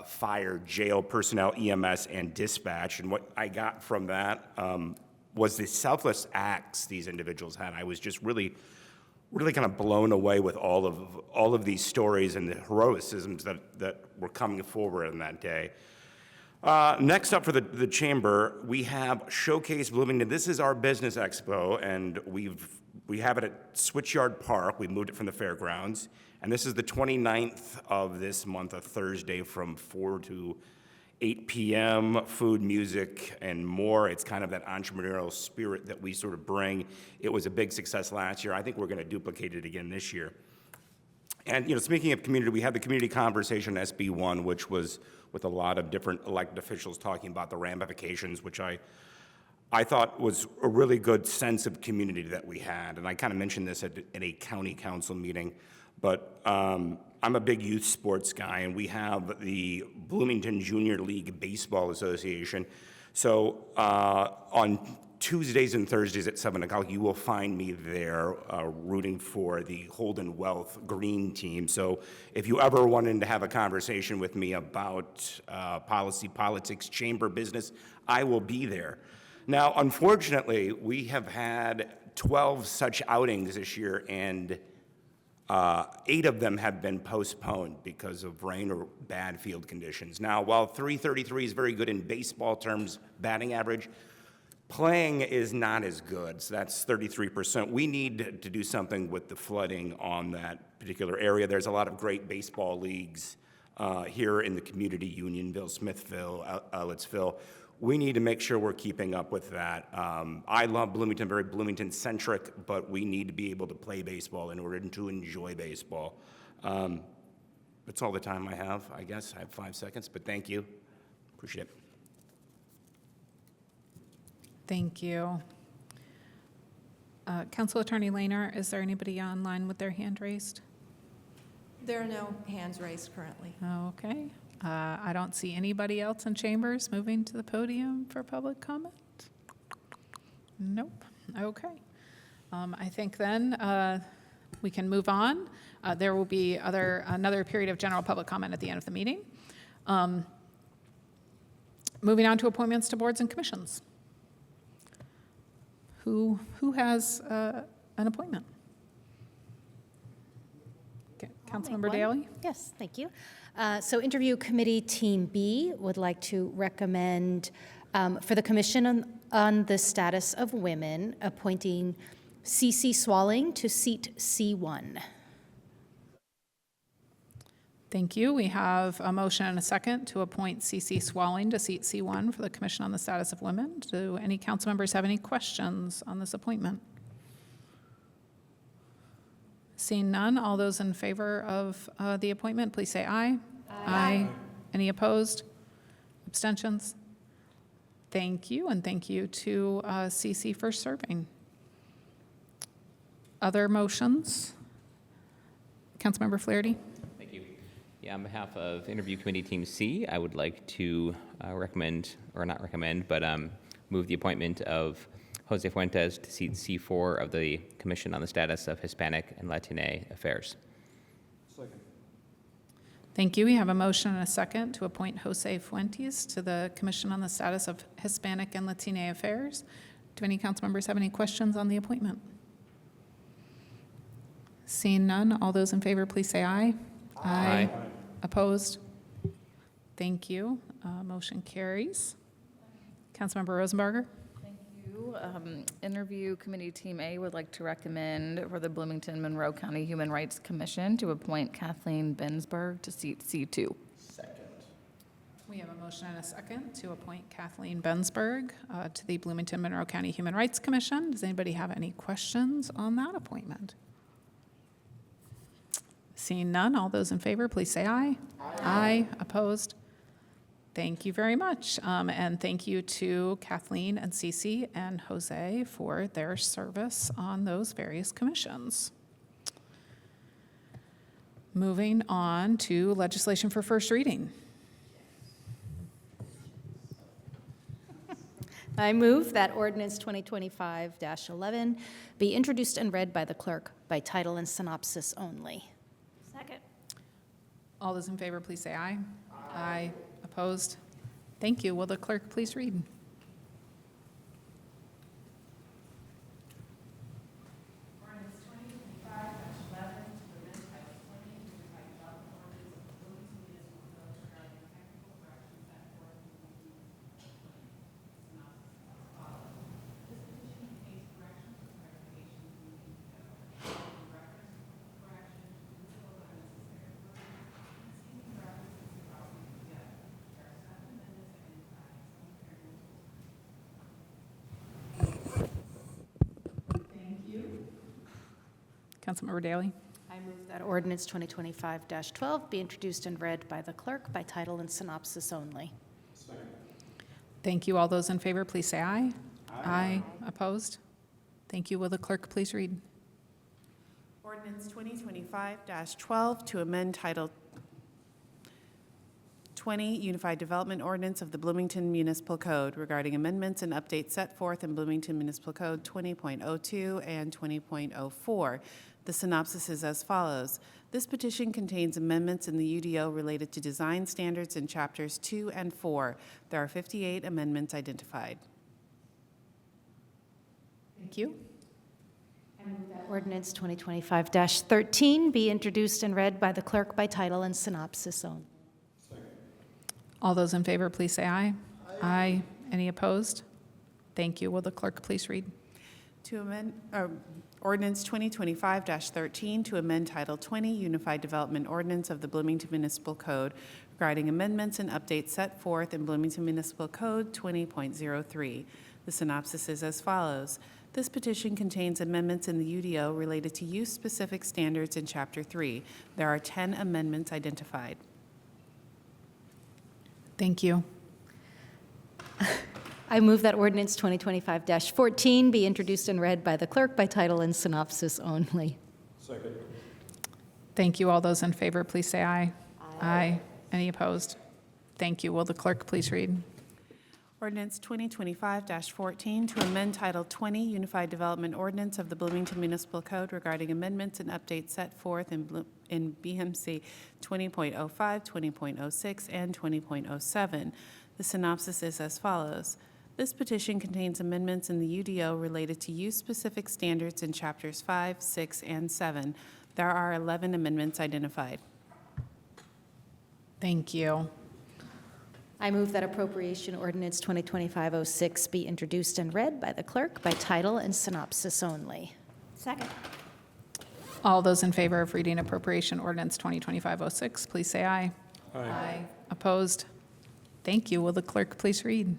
fire, jail personnel, EMS, and dispatch. And what I got from that was the selfless acts these individuals had. I was just really kind of blown away with all of these stories and the heroicisms that were coming forward on that day. Next up for the chamber, we have Showcase Bloomington. This is our business expo, and we have it at Switchyard Park. We moved it from the fairgrounds. And this is the 29th of this month, a Thursday, from 4 to 8 p.m., food, music, and more. It's kind of that entrepreneurial spirit that we sort of bring. It was a big success last year. I think we're going to duplicate it again this year. And, speaking of community, we had the community conversation SB1, which was with a lot of different elected officials talking about the ramifications, which I thought was a really good sense of community that we had. And I kind of mentioned this at a county council meeting. But I'm a big youth sports guy, and we have the Bloomington Junior League Baseball Association. So on Tuesdays and Thursdays at 7 o'clock, you will find me there rooting for the Holden Wealth Green team. So if you ever wanted to have a conversation with me about policy, politics, chamber business, I will be there. Now, unfortunately, we have had 12 such outings this year, and 8 of them have been postponed because of rain or bad field conditions. Now, while .333 is very good in baseball terms, batting average, playing is not as good. So that's 33%. We need to do something with the flooding on that particular area. There's a lot of great baseball leagues here in the community, Unionville, Smithville, Ellettsville. We need to make sure we're keeping up with that. I love Bloomington, very Bloomington-centric, but we need to be able to play baseball in order to enjoy baseball. That's all the time I have, I guess. I have 5 seconds, but thank you. Appreciate it. Thank you. Council Attorney Lehner, is there anybody online with their hand raised? There are no hands raised currently. Okay. I don't see anybody else in chambers moving to the podium for public comment. Nope. Okay. I think then we can move on. There will be another period of general public comment at the end of the meeting. Moving on to appointments to boards and commissions. Who has an appointment? Okay. Councilmember Daly? Yes, thank you. So Interview Committee Team B would like to recommend for the Commission on the Status of Women, appointing C.C. Swalling to seat C1. Thank you. We have a motion and a second to appoint C.C. Swalling to seat C1 for the Commission on the Status of Women. Do any council members have any questions on this appointment? Seeing none, all those in favor of the appointment, please say aye. Aye. Any opposed? Abstentions? Thank you, and thank you to CC for serving. Other motions? Councilmember Flaherty? Thank you. Yeah, on behalf of Interview Committee Team C, I would like to recommend, or not recommend, but move the appointment of Jose Fuentes to seat C4 of the Commission on the Status of Hispanic and Latine Affairs. Thank you. We have a motion and a second to appoint Jose Fuentes to the Commission on the Status of Hispanic and Latine Affairs. Do any council members have any questions on the appointment? Seeing none, all those in favor, please say aye. Aye. Opposed? Thank you. Motion carries. Councilmember Rosenbarger? Interview Committee Team A would like to recommend for the Bloomington Monroe County Human Rights Commission to appoint Kathleen Bensberg to seat C2. We have a motion and a second to appoint Kathleen Bensberg to the Bloomington Monroe County Human Rights Commission. Does anybody have any questions on that appointment? Seeing none, all those in favor, please say aye. Aye. Opposed? Thank you very much. And thank you to Kathleen and Cece and Jose for their service on those various commissions. Moving on to legislation for first reading. I move that ordinance 2025-11 be introduced and read by the clerk by title and synopsis only. Second. All those in favor, please say aye. Aye. Opposed? Thank you. Will the clerk please read? Councilmember Daley? I move that ordinance 2025-12 be introduced and read by the clerk by title and synopsis only. Thank you. All those in favor, please say aye. Aye. Opposed? Thank you. Will the clerk please read? Ordinance 2025-12 to amend Title 20 Unified Development Ordinance of the Bloomington Municipal Code regarding amendments and updates set forth in Bloomington Municipal Code 20.02 and 20.04. The synopsis is as follows. This petition contains amendments in the UDO related to design standards in Chapters 2 and 4. There are 58 amendments identified. Thank you. Ordinance 2025-13 be introduced and read by the clerk by title and synopsis only. All those in favor, please say aye. Aye. Any opposed? Thank you. Will the clerk please read? To amend, Ordinance 2025-13 to amend Title 20 Unified Development Ordinance of the Bloomington Municipal Code regarding amendments and updates set forth in Bloomington Municipal Code 20.03. The synopsis is as follows. This petition contains amendments in the UDO related to use-specific standards in Chapter 3. There are 10 amendments identified. Thank you. I move that ordinance 2025-14 be introduced and read by the clerk by title and synopsis only. Thank you. All those in favor, please say aye. Aye. Any opposed? Thank you. Will the clerk please read? Ordinance 2025-14 to amend Title 20 Unified Development Ordinance of the Bloomington Municipal Code regarding amendments and updates set forth in BMC 20.05, 20.06, and 20.07. The synopsis is as follows. This petition contains amendments in the UDO related to use-specific standards in Chapters 5, 6, and 7. There are 11 amendments identified. Thank you. I move that appropriation ordinance 2025-06 be introduced and read by the clerk by title and synopsis only. Second. All those in favor of reading appropriation ordinance 2025-06, please say aye. Aye. Opposed? Thank you. Will the clerk please read?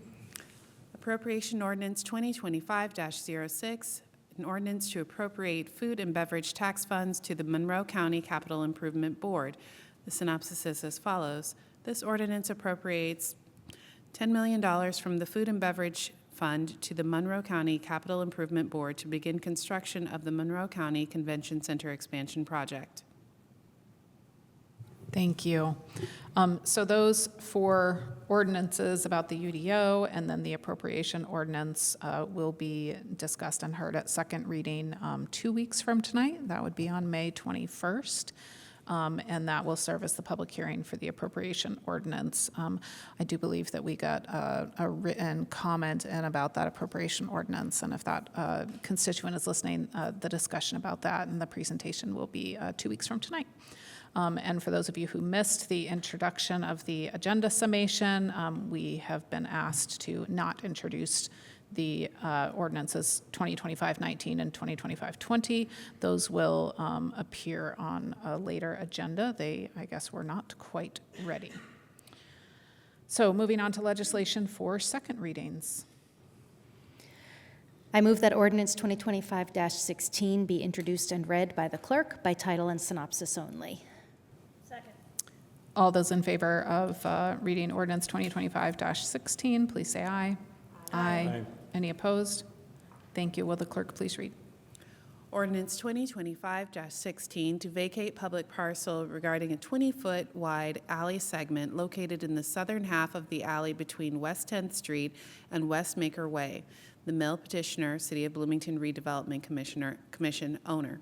Appropriation Ordinance 2025-06, an ordinance to appropriate food and beverage tax funds to the Monroe County Capital Improvement Board. The synopsis is as follows. This ordinance appropriates $10 million from the Food and Beverage Fund to the Monroe County Capital Improvement Board to begin construction of the Monroe County Convention Center Expansion Project. Thank you. So those four ordinances about the UDO and then the appropriation ordinance will be discussed and heard at second reading 2 weeks from tonight. That would be on May 21st. And that will serve as the public hearing for the appropriation ordinance. I do believe that we got a written comment in about that appropriation ordinance, and if that constituent is listening, the discussion about that and the presentation will be 2 weeks from tonight. And for those of you who missed the introduction of the agenda summation, we have been asked to not introduce the ordinances 2025-19 and 2025-20. Those will appear on a later agenda. They, I guess, were not quite ready. So moving on to legislation for second readings. I move that ordinance 2025-16 be introduced and read by the clerk by title and synopsis only. Second. All those in favor of reading ordinance 2025-16, please say aye. Aye. Any opposed? Thank you. Will the clerk please read? Ordinance 2025-16 to vacate public parcel regarding a 20-foot wide alley segment located in the southern half of the alley between West 10th Street and West Maker Way. The mill petitioner, City of Bloomington Redevelopment Commission owner.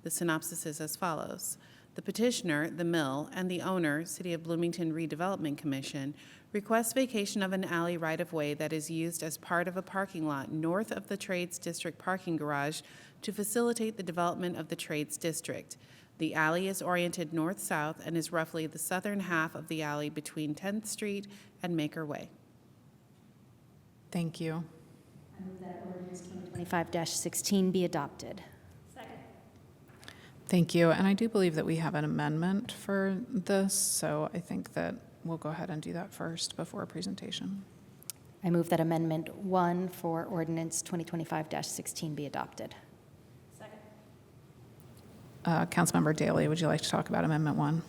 The synopsis is as follows. The petitioner, the mill, and the owner, City of Bloomington Redevelopment Commission, request vacation of an alley right-of-way that is used as part of a parking lot north of the Trades District parking garage to facilitate the development of the Trades District. The alley is oriented north-south and is roughly the southern half of the alley between 10th Street and Maker Way. Thank you. I move that ordinance 2025-16 be adopted. Thank you. And I do believe that we have an amendment for this, so I think that we'll go ahead and do that first before a presentation. I move that Amendment 1 for Ordinance 2025-16 be adopted. Councilmember Daley, would you like to talk about Amendment 1?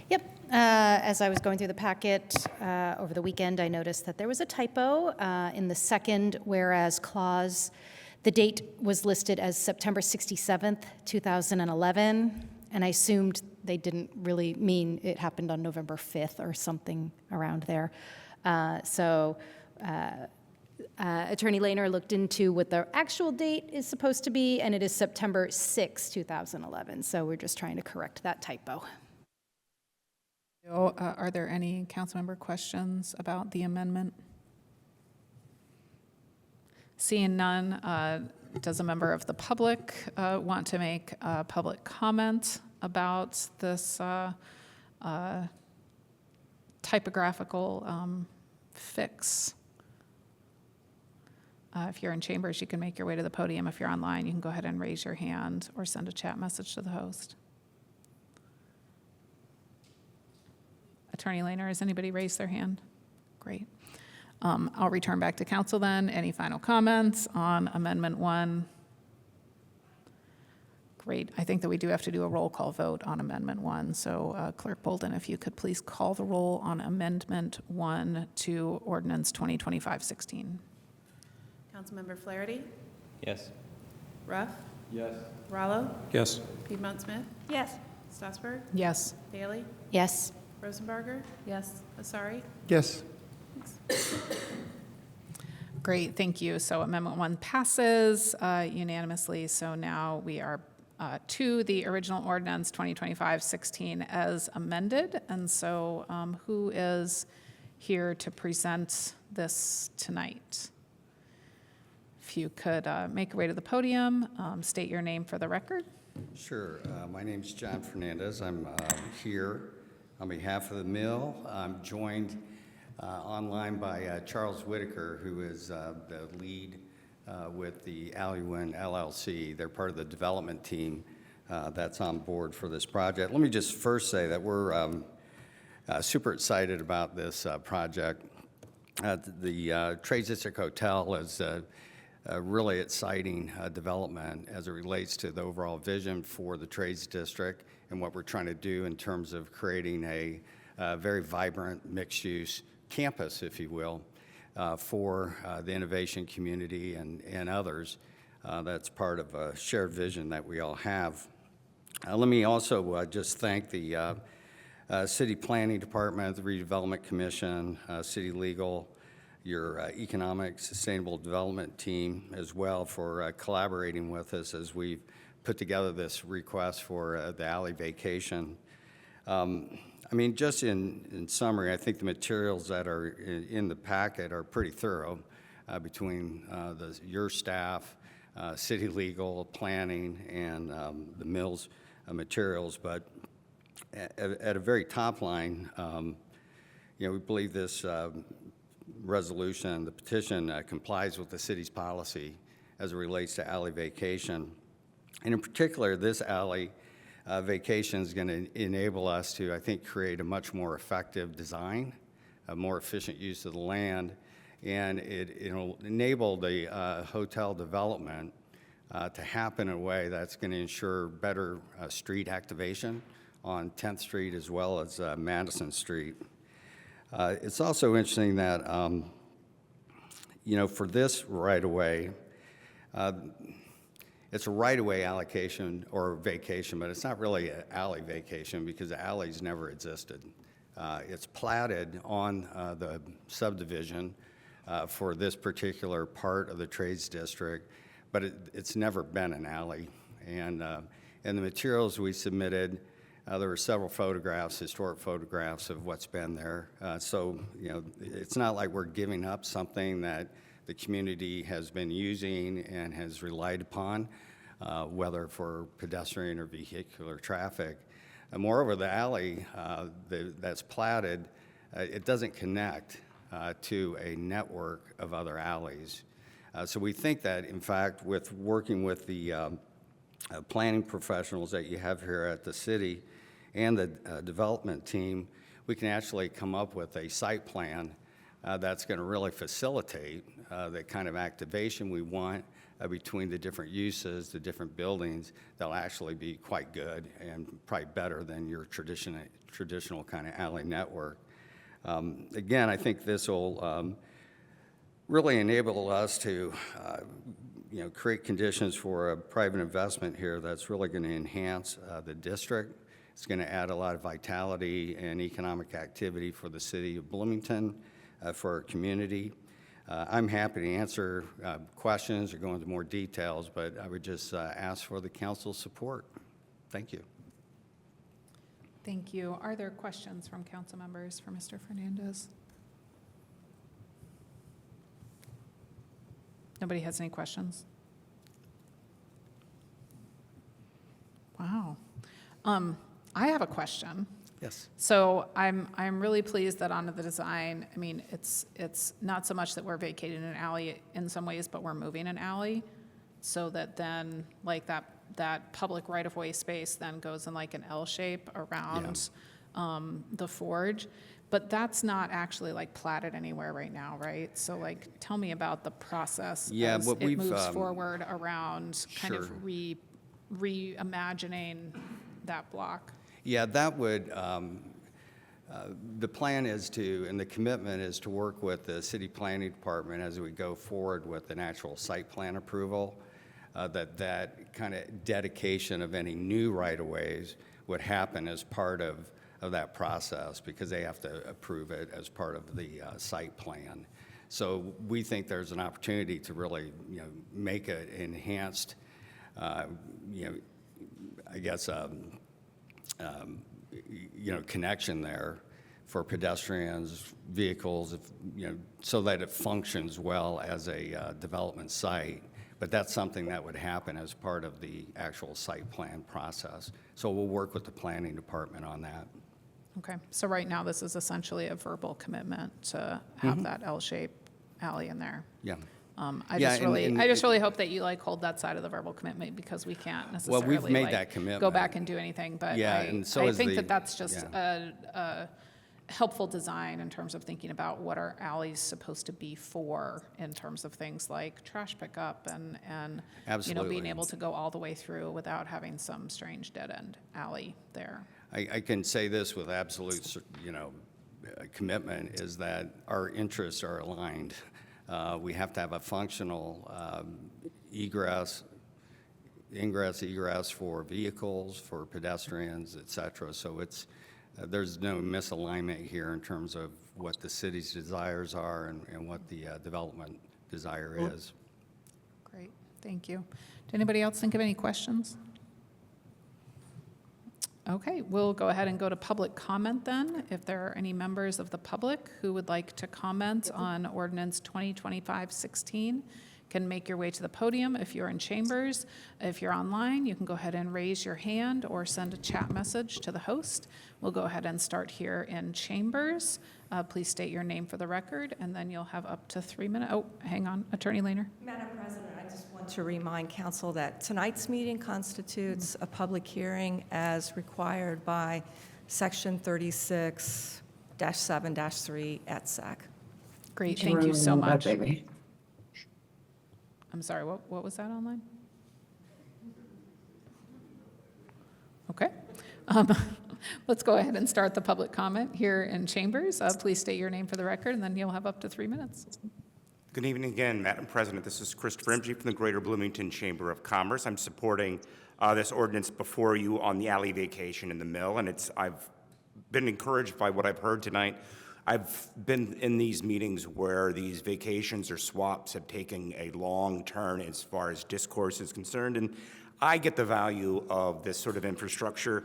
Yep. As I was going through the packet over the weekend, I noticed that there was a typo in the second whereas clause. The date was listed as September 67th, 2011, and I assumed they didn't really mean it happened on November 5th or something around there. Attorney Lehner looked into what the actual date is supposed to be, and it is September 6, 2011. So we're just trying to correct that typo. Are there any councilmember questions about the amendment? Seeing none, does a member of the public want to make a public comment about this typographical fix? If you're in chambers, you can make your way to the podium. If you're online, you can go ahead and raise your hand or send a chat message to the host. Attorney Lehner, has anybody raised their hand? Great. I'll return back to council then. Any final comments on Amendment 1? Great. I think that we do have to do a roll call vote on Amendment 1. So Clerk Bolden, if you could please call the roll on Amendment 1 to Ordinance 2025-16. Councilmember Flaherty? Yes. Ruff? Yes. Rallo? Yes. Piedmont Smith? Yes. Strasburg? Yes. Daley? Yes. Rosenbarger? Yes. Asari? Yes. Great, thank you. So Amendment 1 passes unanimously. So now we are to the original ordinance 2025-16 as amended. And so who is here to present this tonight? If you could make your way to the podium, state your name for the record. Sure. My name's John Fernandez. I'm here On behalf of the mill, I'm joined online by Charles Whitaker, who is the lead with the Alleywin LLC. They're part of the development team that's on board for this project. Let me just first say that we're super excited about this project. The Trades District Hotel is a really exciting development as it relates to the overall vision for the Trades District and what we're trying to do in terms of creating a very vibrant mixed-use campus, if you will, for the innovation community and others. That's part of a shared vision that we all have. Let me also just thank the City Planning Department, the Redevelopment Commission, City Legal, your Economic Sustainable Development team as well for collaborating with us as we've put together this request for the alley vacation. I mean, just in summary, I think the materials that are in the packet are pretty thorough between your staff, City Legal, Planning, and the Mills materials. But at a very top line, we believe this resolution, the petition, complies with the city's policy as it relates to alley vacation. And in particular, this alley vacation is going to enable us to, I think, create a much more effective design, a more efficient use of the land, and it'll enable the hotel development to happen in a way that's going to ensure better street activation on 10th Street as well as Madison Street. It's also interesting that, for this right-of-way, it's a right-of-way allocation or vacation, but it's not really an alley vacation because the alley's never existed. It's platted on the subdivision for this particular part of the Trades District, but it's never been an alley. And in the materials we submitted, there were several photographs, historic photographs of what's been there. So, it's not like we're giving up something that the community has been using and has relied upon, whether for pedestrian or vehicular traffic. And moreover, the alley that's platted, it doesn't connect to a network of other alleys. So we think that, in fact, with working with the planning professionals that you have here at the city and the development team, we can actually come up with a site plan that's going to really facilitate the kind of activation we want between the different uses, the different buildings. That'll actually be quite good and probably better than your traditional kind of alley network. Again, I think this will really enable us to create conditions for a private investment here that's really going to enhance the district. It's going to add a lot of vitality and economic activity for the city of Bloomington, for our community. I'm happy to answer questions or go into more details, but I would just ask for the council's support. Thank you. Thank you. Are there questions from council members for Mr. Fernandez? Nobody has any questions? Wow. I have a question. Yes. So I'm really pleased that on the design, I mean, it's not so much that we're vacating an alley in some ways, but we're moving an alley so that then like that public right-of-way space then goes in like an L shape around the forge. But that's not actually like platted anywhere right now, right? So like, tell me about the process as what it moves forward around kind of reimagining that block. Yeah, that would, the plan is to, and the commitment is to work with the city planning department as we go forward with an actual site plan approval, that kind of dedication of any new right-of-ways would happen as part of that process because they have to approve it as part of the site plan. So we think there's an opportunity to really, make an enhanced, I guess, connection there for pedestrians, vehicles, so that it functions well as a development site. But that's something that would happen as part of the actual site plan process. So we'll work with the planning department on that. Okay, so right now, this is essentially a verbal commitment to have that L-shaped alley in there. Yeah. I Yeah, just and- really, and I just really hope that you like hold that side of the verbal commitment, because we can't necessarily made like, that commitment. go back and do anything. But Yeah, and so I is think the- that that's just yeah. a helpful design in terms of thinking about what our alley's supposed to be for, in terms of things like trash pickup and being Absolutely. able to go all the way through without having some strange dead-end alley there. I can say this with absolute, commitment, is that our interests are aligned. We have to have a functional ingress, egress for vehicles, for pedestrians, et cetera. So there's no misalignment here in terms of what the city's desires are and what the development desire is. Great, thank you. Did anybody else think of any questions? Okay, we'll go ahead and go to public comment then. If there are any members of the public who would like to comment on ordinance 2025-16, can make your way to the podium if you're in chambers. If you're online, you can go ahead and raise your hand or send a chat message to the host. We'll go ahead and start here in chambers. Please state your name for the record, and then you'll have up to 3 minutes. Oh, hang on, Attorney Lehner. Madam President, I just want to remind council that tonight's meeting constitutes a public hearing as required by Section 36-7-3 at SAC. Great, thank you so much. I'm sorry, what was that online? Okay. Let's go ahead and start the public comment here in chambers. Please state your name for the record, and then you'll have up to 3 minutes. Good evening again, Madam President. This is Christopher Imge from the Greater Bloomington Chamber of Commerce. I'm supporting this ordinance before you on the alley vacation in the mill, and I've been encouraged by what I've heard tonight. I've been in these meetings where these vacations or swaps have taken a long turn as far as discourse is concerned, and I get the value of this sort of infrastructure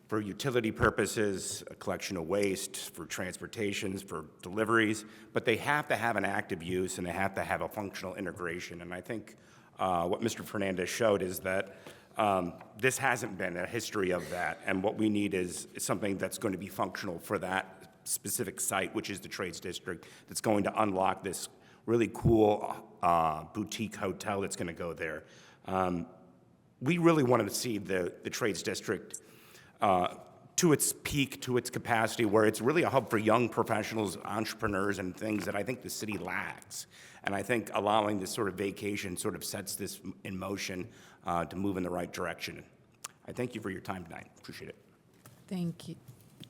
for utility purposes, a collection of waste, for transportations, for deliveries, but they have to have an active use and they have to have a functional integration. And I think what Mr. Fernandez showed is that this hasn't been a history of that, and what we need is something that's going to be functional for that specific site, which is the Trades District, that's going to unlock this really cool boutique hotel that's going to go there. We really want to see the Trades District to its peak, to its capacity, where it's really a hub for young professionals, entrepreneurs, and things that I think the city lacks. And I think allowing this sort of vacation sort of sets this in motion to move in the right direction. I thank you for your time tonight. Appreciate it. Thank you.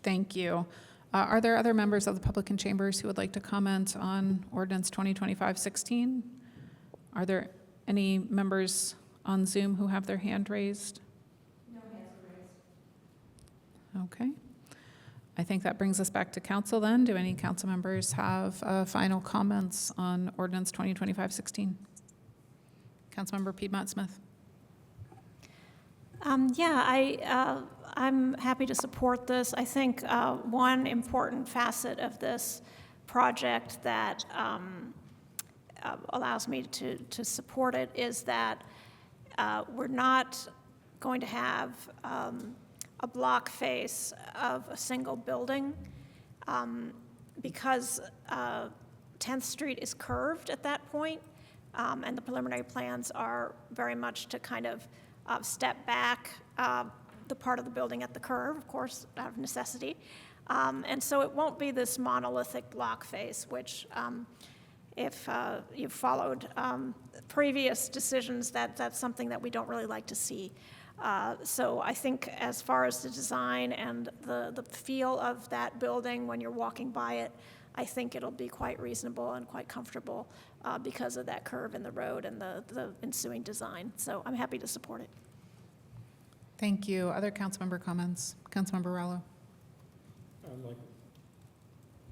Thank you. Are there other members of the public in chambers who would like to comment on ordinance 2025-16? Are there any members on Zoom who have their hand raised? No hands raised. Okay. I think that brings us back to council then. Do any council members have final comments on ordinance 2025-16? Councilmember Piedmont Smith. I'm happy to support this. I think one important facet of this project that allows me to support it is that we're not going to have a block face of a single building because 10th Street is curved at that point, and the preliminary plans are very much to kind of step back the part of the building at the curve, of course, out of necessity. And so it won't be this monolithic block face, which if you've followed previous decisions, that's something that we don't really like to see. So I think as far as the design and the feel of that building when you're walking by it, I think it'll be quite reasonable and quite comfortable because of that curve in the road and the ensuing design. So I'm happy to support it. Thank you. Other council member comments? Councilmember Rallo.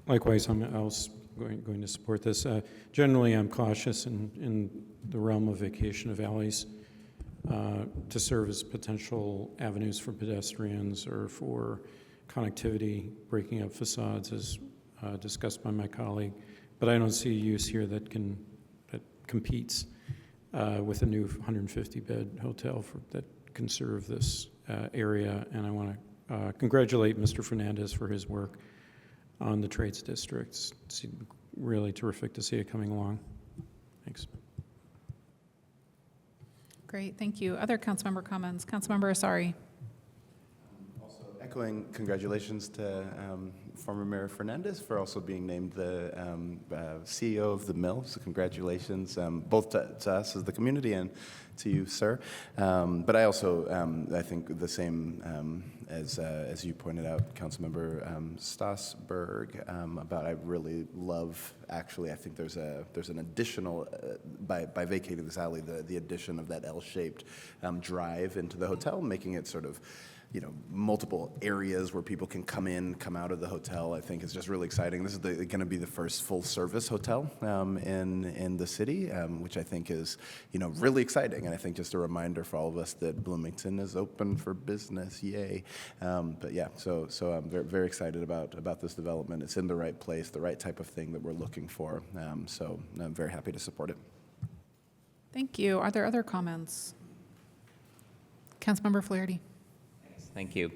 Likewise, I'm also going to support this. Generally, I'm cautious in the realm of vacation of alleys to serve as potential avenues for pedestrians or for connectivity, breaking up facades, as discussed by my colleague. But I don't see a use here that competes with a new 150-bed hotel that can serve this area, and I want to congratulate Mr. Fernandez for his work on the Trades Districts. It's really terrific to see it coming along. Thanks. Great, thank you. Other councilmember comments? Councilmember Asari. Echoing congratulations to former Mayor Fernandez for also being named the CEO of the mill. So congratulations, both to us as the community and to you, sir. But I also, I think the same as you pointed out, Councilmember Stossberg, about I really love, actually, I think there's an additional, by vacating this alley, the addition of that L-shaped drive into the hotel, making it sort of, you know, multiple areas where people can come in, come out of the hotel, I think is just really exciting. This is going to be the first full-service hotel in the city, which I think is, you know, really exciting. And I think just a reminder for all of us that Bloomington is open for business, yay. But yeah, so I'm very, very excited about this development. It's in the right place, the right type of thing that we're looking for. So I'm very happy to support it. Thank you. Are there other comments? Councilmember Flaherty. Thank you.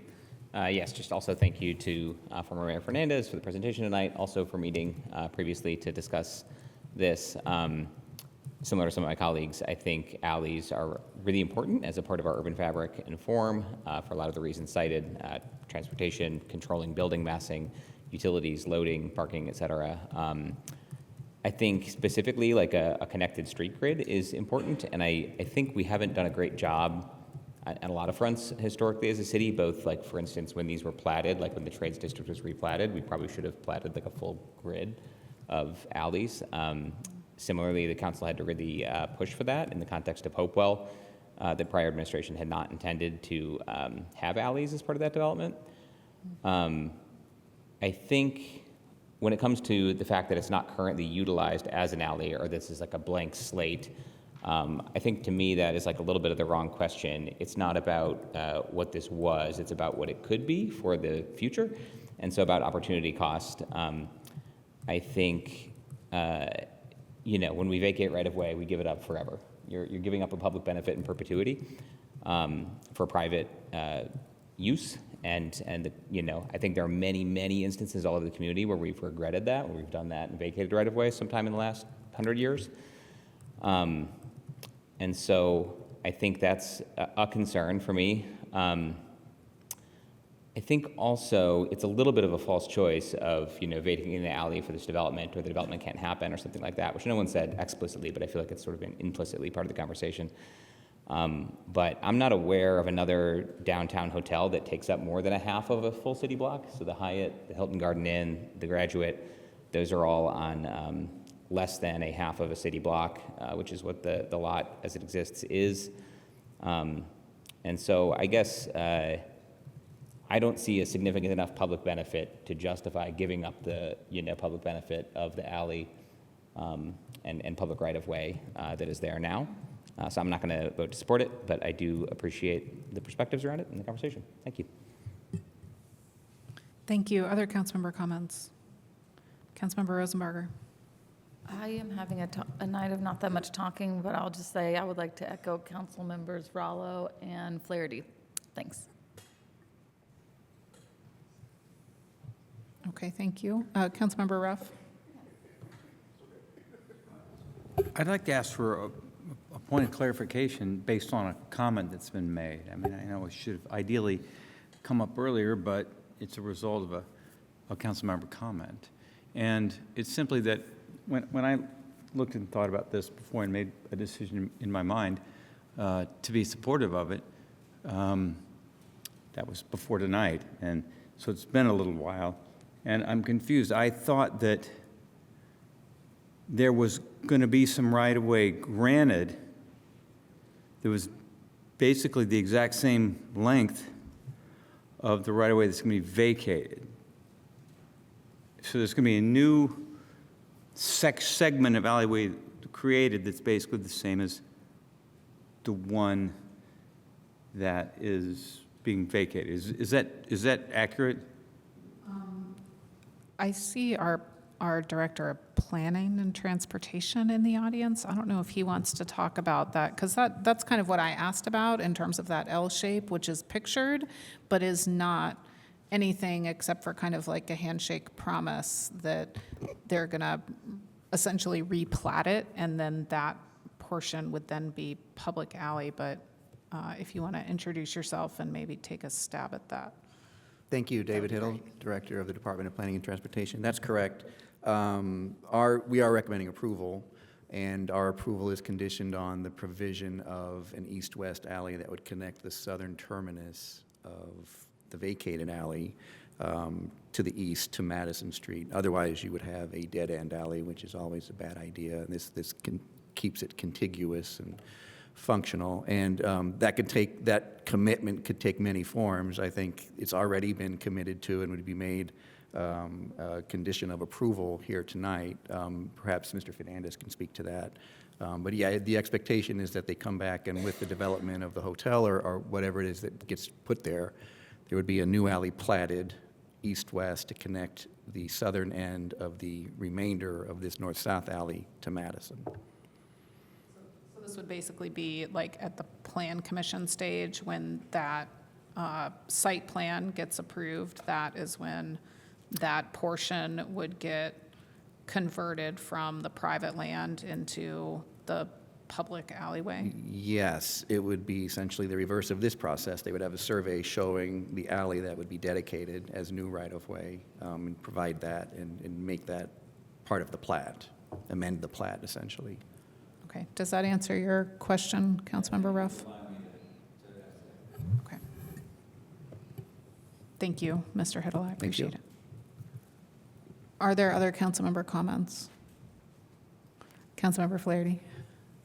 Yes, just also thank you to former Mayor Fernandez for the presentation tonight, also for meeting previously to discuss this. Similar to some of my colleagues, I think alleys are really important as a part of our urban fabric and form for a lot of the reasons cited, transportation, controlling building massing, utilities, loading, parking, et cetera. I think specifically like a connected street grid is important, and I think we haven't done a great job on a lot of fronts historically as a city, both like, for instance, when these were platted, like when the Trades District was replatted, we probably should have platted like a full grid of alleys. Similarly, the council had to really push for that in the context of Hopewell. The prior administration had not intended to have alleys as part of that development. I think when it comes to the fact that it's not currently utilized as an alley, or this is like a blank slate, I think to me that is like a little bit of the wrong question. It's not about what this was, it's about what it could be for the future, and so about opportunity cost. I think, you know, when we vacate right of way, we give it up forever. You're giving up a public benefit in perpetuity for private use, and you know, I think there are many instances all over the community where we've regretted that, where we've done that and vacated right of way sometime in the last 100 years. And so I think that's a concern for me. I think also it's a little bit of a false choice of, you know, vacating the alley for this development, or the development can't happen, or something like that, which no one said explicitly, but I feel like it's sort of been implicitly part of the conversation. But I'm not aware of another downtown hotel that takes up more than a half of a full city block. So the Hyatt, the Hilton Garden Inn, the Graduate, those are all on less than a half of a city block, which is what the lot as it exists is. And so I guess I don't see a significant enough public benefit to justify giving up the, you know, public benefit of the alley and public right-of-way that is there now. So I'm not going to vote to support it, but I do appreciate the perspectives around it and the conversation. Thank you. Thank you. Other councilmember comments? Councilmember Rosenberger. I am having a night of not that much talking, but I'll just say I would like to echo council members Rallo and Flaherty. Thanks. Okay, thank you. Councilmember Ruff. I'd like to ask for a point of clarification based on a comment that's been made. I mean, I know it should have ideally come up earlier, but it's a result of a council member comment. And it's simply that when I looked and thought about this before and made a decision in my mind to be supportive of it, that was before tonight. And so it's been a little while. And I'm confused. I thought that there was going to be some right-of-way granted that was basically the exact same length of the right-of-way that's going to be vacated. So there's going to be a new segment of alleyway created that's basically the same as the one that is being vacated. Is that accurate? I see our director of Planning and Transportation in the audience. I don't know if he wants to talk about that, because that's kind of what I asked about in terms of that L shape, which is pictured, but is not anything except for kind of like a handshake promise that they're going to essentially replat it, and then that portion would then be public alley. But if you want to introduce yourself and maybe take a stab at that. Thank you, David Hiddle, Director of the Department of Planning and Transportation. That's correct. We are recommending approval, and our approval is conditioned on the provision of an east-west alley that would connect the southern terminus of the vacated alley to the east to Madison Street. Otherwise, you would have a dead-end alley, which is always a bad idea. And this keeps it contiguous and functional, and that commitment could take many forms. I think it's already been committed to and would be made a condition of approval here tonight. Perhaps Mr. Fernandez can speak to that. But yeah, the expectation is that they come back, and with the development of the hotel or whatever it is that gets put there, there would be a new alley platted east-west to connect the southern end of the remainder of this north-south alley to Madison. This would basically be like at the plan commission stage when that site plan gets approved. That is when that portion would get converted from the private land into the public alleyway. Yes, it would be essentially the reverse of this process. They would have a survey showing the alley that would be dedicated as new right-of-way, and provide that and make that part of the plat, amend the plat essentially. Okay, does that answer your question, Councilmember Ruff? Okay. Thank you, Mr. Hiddle, I appreciate it. Are there other councilmember comments? Councilmember Flaherty?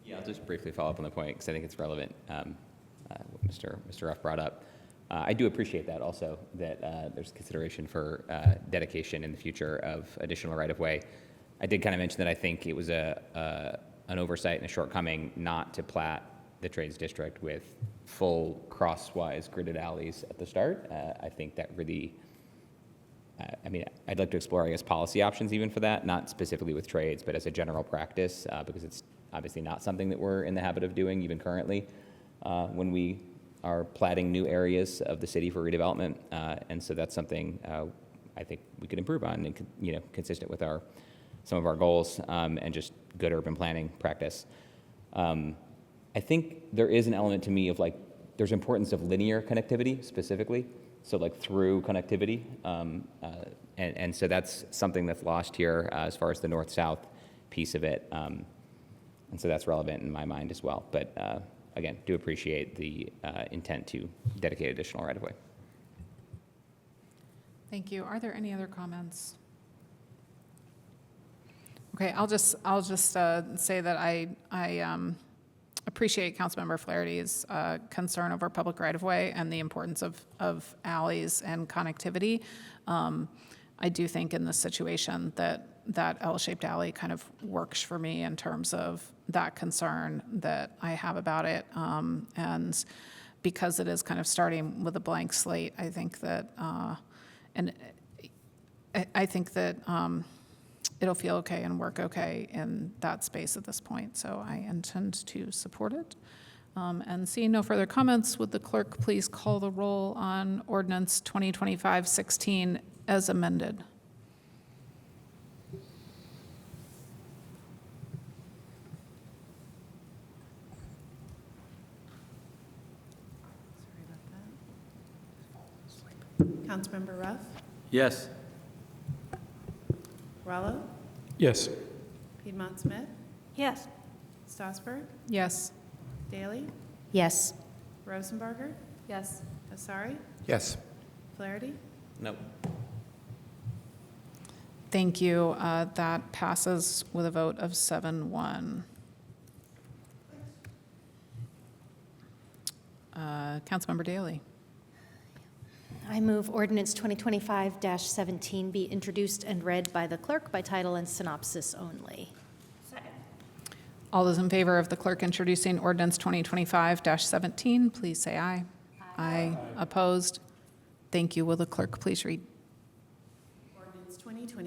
Yeah, I'll just briefly follow up on the point because I think it's relevant, what Mr. Ruff brought up. I do appreciate that also, that there's consideration for dedication in the future of additional right-of-way. I did kind of mention that I think it was an oversight and a shortcoming not to plat the trades district with full crosswise gridded alleys at the start. I think that really, I mean, I'd like to explore, I guess, policy options even for that, not specifically with trades, but as a general practice, because it's obviously not something that we're in the habit of doing even currently when we are platting new areas of the city for redevelopment. And so that's something I think we could improve on and, you know, consistent with some of our goals and just good urban planning practice. I think there is an element to me of like, there's importance of linear connectivity specifically, so like through connectivity. And so that's something that's lost here as far as the north-south piece of it. And so that's relevant in my mind as well. But again, do appreciate the intent to dedicate additional right-of-way. Thank you. Are there any other comments? Okay, I'll just say that I appreciate Councilmember Flaherty's concern over public right-of-way and the importance of alleys and connectivity. I do think in this situation that L-shaped alley kind of works for me in terms of that concern that I have about it. And because it is kind of starting with a blank slate, I think that, it'll feel okay and work okay in that space at this point. So I intend to support it. And seeing no further comments, would the clerk please call the roll on ordinance 2025-16 as amended? Councilmember Ruff? Yes. Rallo? Yes. Piedmont Smith? Yes. Strasburg? Yes. Daley? Yes. Rosenberger? Yes. Asari? Yes. Flaherty? Nope. Thank you. That passes with a vote of 7-1. Councilmember Daley. I move ordinance 2025-17 be introduced and read by the clerk by title and synopsis only. All those in favor of the clerk introducing ordinance 2025-17, please say aye. Aye. Opposed? Thank you. Will the clerk please read? Ordinance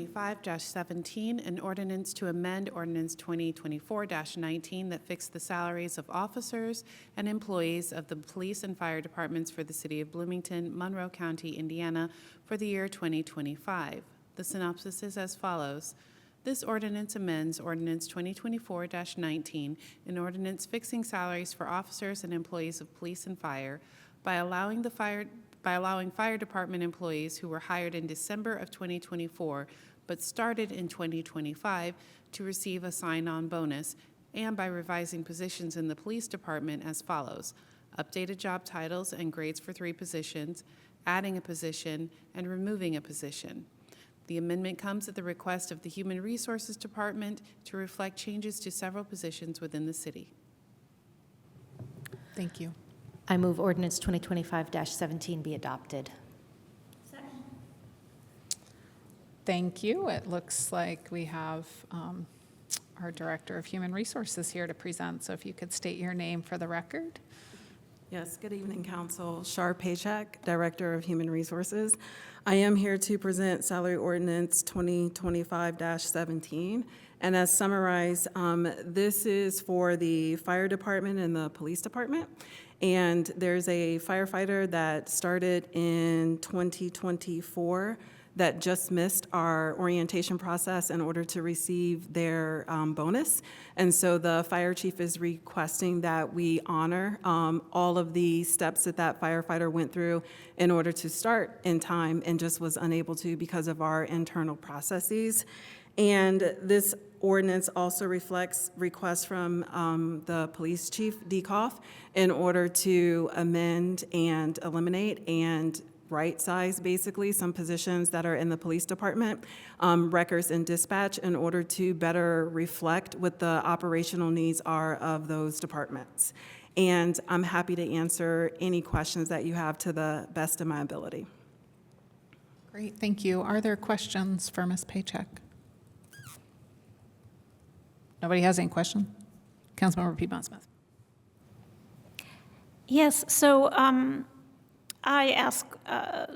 2025-17, an ordinance to amend Ordinance 2024-19 that fixed the salaries of officers and employees of the police and fire departments for the city of Bloomington, Monroe County, Indiana, for the year 2025. The synopsis is as follows. This ordinance amends Ordinance 2024-19, an ordinance fixing salaries for officers and employees of police and fire by allowing fire department employees who were hired in December of 2024 but started in 2025 to receive a sign-on bonus, and by revising positions in the police department as follows: updated job titles and grades for 3 positions, adding a position, and removing a position. The amendment comes at the request of the Human Resources Department to reflect changes to several positions within the city. Thank you. I move ordinance 2025-17 be adopted. Thank you. It looks like we have our Director of Human Resources here to present, so if you could state your name for the record. Yes, good evening, Council. Shar Paycheck, Director of Human Resources. I am here to present Salary Ordinance 2025-17. And as summarized, this is for the fire department and the police department. And there's a firefighter that started in 2024 that just missed our orientation process in order to receive their bonus. And so the fire chief is requesting that we honor all of the steps that that firefighter went through in order to start in time and just was unable to because of our internal processes. And this ordinance also reflects requests from the police chief, Dekoff, in order to amend and eliminate and right-size, basically, some positions that are in the police department, records and dispatch, in order to better reflect what the operational needs are of those departments. And I'm happy to answer any questions that you have to the best of my ability. Great, thank you. Are there questions for Ms. Paycheck? Nobody has any questions? Councilmember Piedmont Smith. Yes, so I asked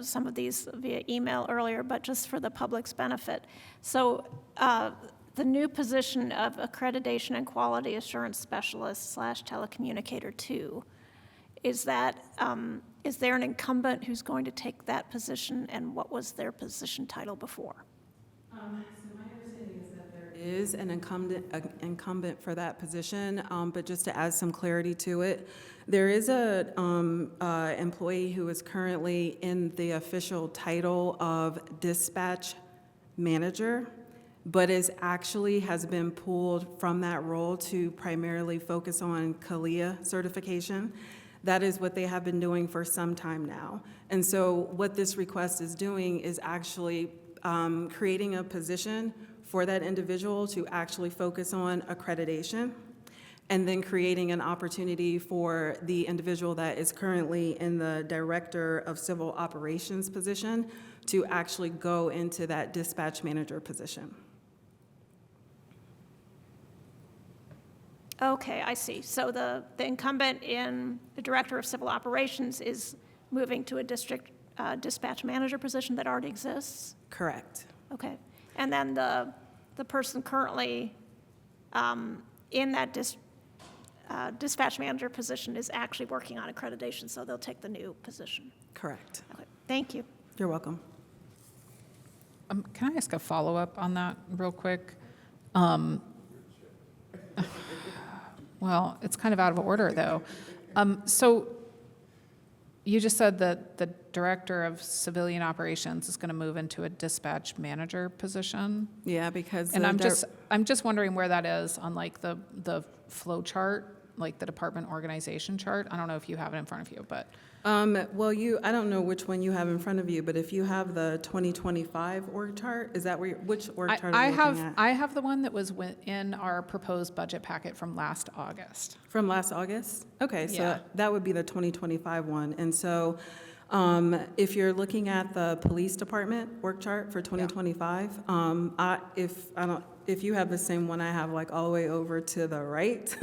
some of these via email earlier, but just for the public's benefit. So the new position of Accreditation and Quality Assurance Specialist / Telecommunicator 2, is there an incumbent who's going to take that position, and what was their position title before? So my understanding is that there is an incumbent for that position, but just to add some clarity to it, there is a employee who is currently in the official title of dispatch manager, but has been pulled from that role to primarily focus on CALIA certification. That is what they have been doing for some time now. And so what this request is doing is actually creating a position for that individual to actually focus on accreditation, and then creating an opportunity for the individual that is currently in the Director of Civil Operations position to actually go into that dispatch manager position. Okay, I see. So the incumbent in the Director of Civil Operations is moving to a district dispatch manager position that already exists? Correct. Okay. And then the person currently in that dispatch manager position is actually working on accreditation, so they'll take the new position. Correct. Okay. Thank you. You're welcome. Can I ask a follow-up on that real quick? Well, it's kind of out of order, though. So you just said that the Director of Civilian Operations is going to move into a dispatch manager position? Yeah, because And I'm just wondering where that is on like the flow chart, like the department organization chart. I don't know if you have it in front of you, but. Well, I don't know which one you have in front of you, but if you have the 2025 org chart, is that which org chart are you looking at? I have the one that was in our proposed budget packet from last August. From last August? Okay, so Yeah. that would be the 2025 one. And so if you're looking at the police department org chart for 2025, if you have the same one I have, like all the way over to the right,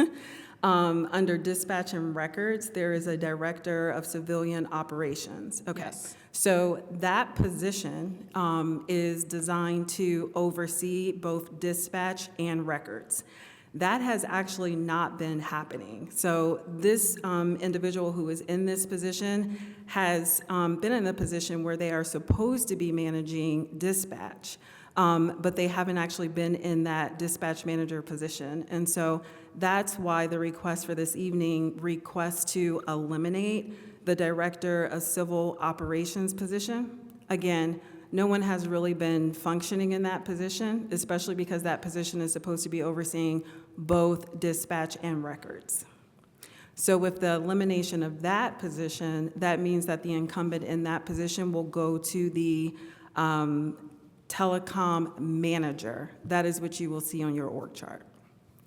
Under dispatch and records, there is a director of civilian operations. Okay. Yes. So that position is designed to oversee both dispatch and records. That has actually not been happening. So this individual who is in this position has been in a position where they are supposed to be managing dispatch, but they haven't actually been in that dispatch manager position. And so that's why the request for this evening requests to eliminate the director of civil operations position. Again, no one has really been functioning in that position, especially because that position is supposed to be overseeing both dispatch and records. So with the elimination of that position, that means that the incumbent in that position will go to the telecom manager. That is what you will see on your org chart.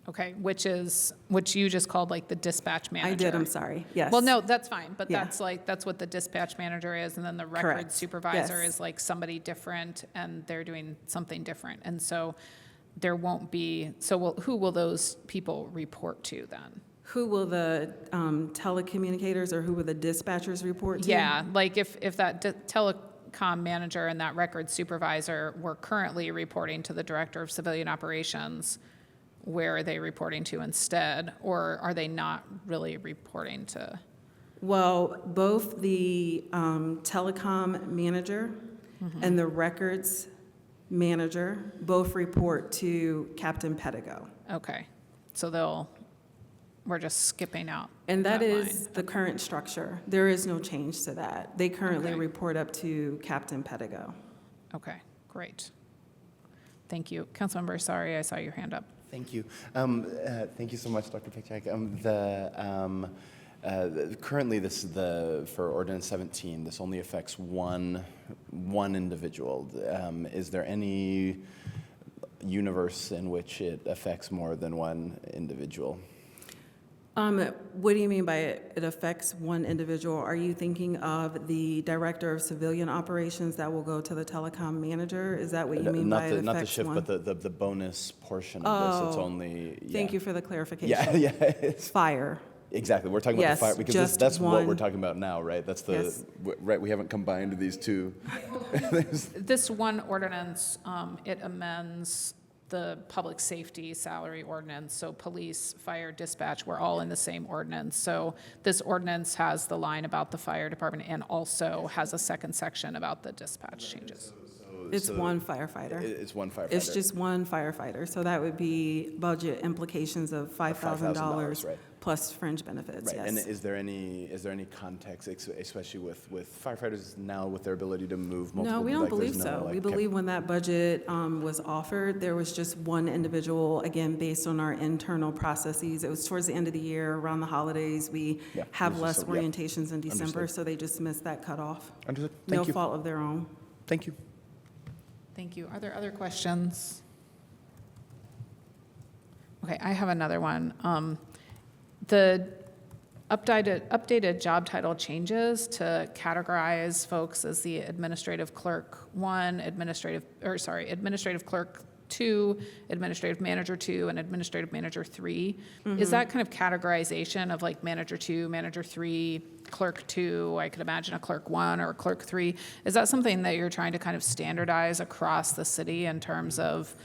Okay, which you just called like the dispatch manager. I did, I'm sorry, yes. Well, no, that's fine, but Yeah. that's what the dispatch manager is, and then the record Correct. supervisor Yes. is like somebody different, and they're doing something different. And so there won't be, who will those people report to then? Who will the telecommunicators or who will the dispatchers report to? Yeah, like if that telecom manager and that record supervisor were currently reporting to the director of civilian operations, where are they reporting to instead? Or are they not really reporting to? Well, both the telecom manager and the records manager both report to Captain Pedigo. Okay, so we're just skipping out. And that is line. the current structure. There is no change to that. They currently Okay. report up to Captain Pedigo. Okay, great. Thank you. Councilmember, sorry, I saw your hand up. Thank you. Thank you so much, Dr. Picek. Currently, for Ordinance 17, this only affects one individual. Is there any universe in which it affects more than one individual? What do you mean by it affects one individual? Are you thinking of the director of civilian operations that will go to the telecom manager? Is that what you mean by it affects one? Not the shift, but the bonus portion of this. It's only. Yeah. Thank you for the clarification. Yeah. It's Fire. Exactly. We're talking about Yes, the fire because just that's what we're one. talking about now, right? That's the Yes. right. We haven't combined these two. This one ordinance, it amends the public safety salary ordinance, so police, fire, dispatch, we're all in the same ordinance. So this ordinance has the line about the fire department and also has a second section about the dispatch changes. It's one firefighter. It's one firefighter. It's just one firefighter. So that would be budget implications of $5,000 right. plus fringe benefits, Right. yes. And is there any context, especially with firefighters now with their ability to move multiple? No, we don't like, believe there's so. no, We believe when that budget was offered, there was just one individual, again, based on our internal processes. It was towards the end of the year, around the holidays. We Yeah, have it was less just yeah. orientations in December, Understood. so they just missed that cutoff. Understood. No Thank you. fault of their own. Thank you. Thank you. Are there other questions? Okay, I have another one. The updated job title changes to categorize folks as the administrative clerk 1, administrative clerk 2, administrative manager 2, and administrative manager 3. Is that kind of categorization of like manager 2, manager 3, clerk 2, I could imagine a clerk 1 or a clerk 3. Is that something that you're trying to kind of standardize across the city in terms of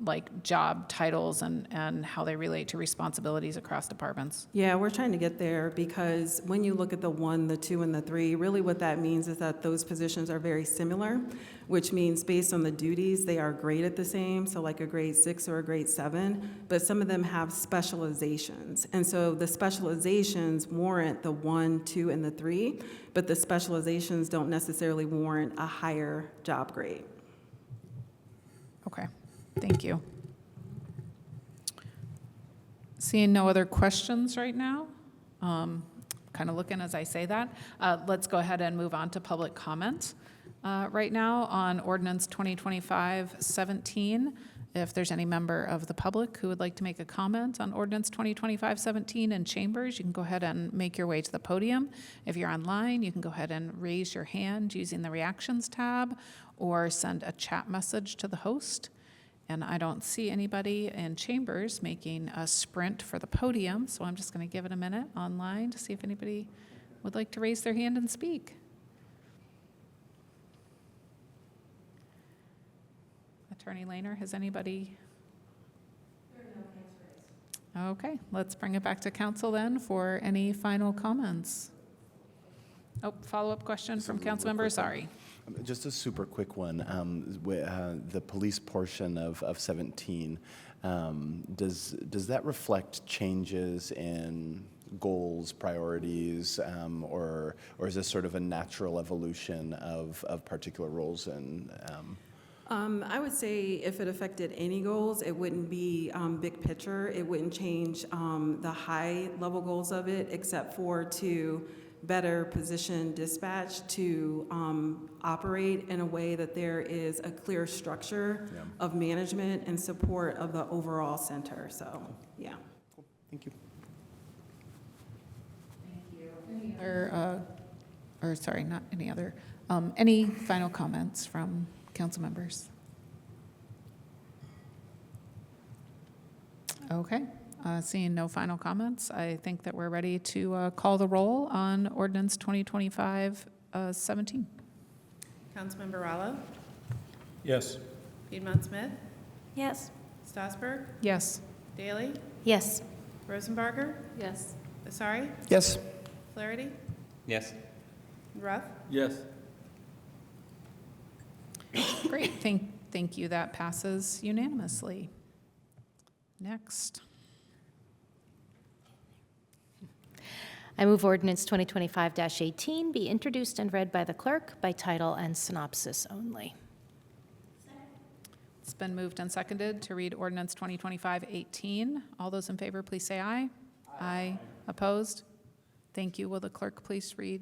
like job titles and how they relate to responsibilities across departments? Yeah, we're trying to get there because when you look at the 1, the 2, and the 3, really what that means is that those positions are very similar, which means based on the duties, they are graded the same, so like a grade 6 or a grade 7, but some of them have specializations. And so the specializations warrant the 1, 2, and the 3, but the specializations don't necessarily warrant a higher job grade. Okay, thank you. Seeing no other questions right now, kind of looking as I say that, let's go ahead and move on to public comment right now on ordinance 2025-17. If there's any member of the public who would like to make a comment on ordinance 2025-17 in chambers, you can go ahead and make your way to the podium. If you're online, you can go ahead and raise your hand using the reactions tab or send a chat message to the host. And I don't see anybody in chambers making a sprint for the podium, so I'm just going to give it a minute online to see if anybody would like to raise their hand and speak. Attorney Lehner, has anybody? There are no hands raised. Okay, let's bring it back to council then for any final comments. Oh, follow-up question from council member, sorry. Just a super quick one. The police portion of 17, does that reflect changes in goals, priorities, or is this sort of a natural evolution of particular roles? And I would say if it affected any goals, it wouldn't be big picture. It wouldn't change the high-level goals of it, except for to better position dispatch to operate in a way that there is a clear structure of management and support of the overall center. So, yeah. Cool. Thank you. Any other, or sorry, not any other, any final comments from council members? Okay. Seeing no final comments, I think that we're ready to call the roll on ordinance 2025-17. Councilmember Rallo? Yes. Piedmont Smith? Yes. Strasburg? Yes. Daley? Yes. Rosenbarger? Yes. Asari? Yes. Flaherty? Yes. Ruff? Yes. Great. Thank you. That passes unanimously. Next. I move ordinance 2025-18 be introduced and read by the clerk by title and synopsis only. It's been moved and seconded to read ordinance 2025-18. All those in favor, please say aye. Aye. Opposed? Thank you. Will the clerk please read?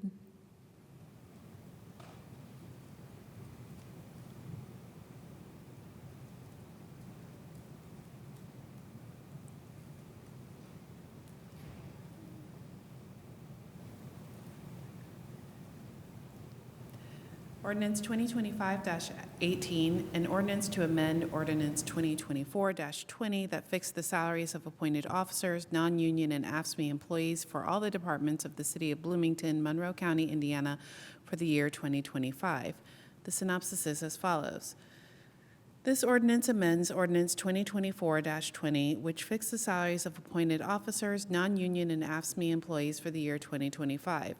Ordinance 2025-18, an ordinance to amend Ordinance 2024-20 that fixed the salaries of appointed officers, non-union, and AFSCME employees for all the departments of the City of Bloomington, Monroe County, Indiana, for the year 2025. The synopsis is as follows. This ordinance amends Ordinance 2024-20, which fixed the salaries of appointed officers, non-union, and AFSCME employees for the year 2025.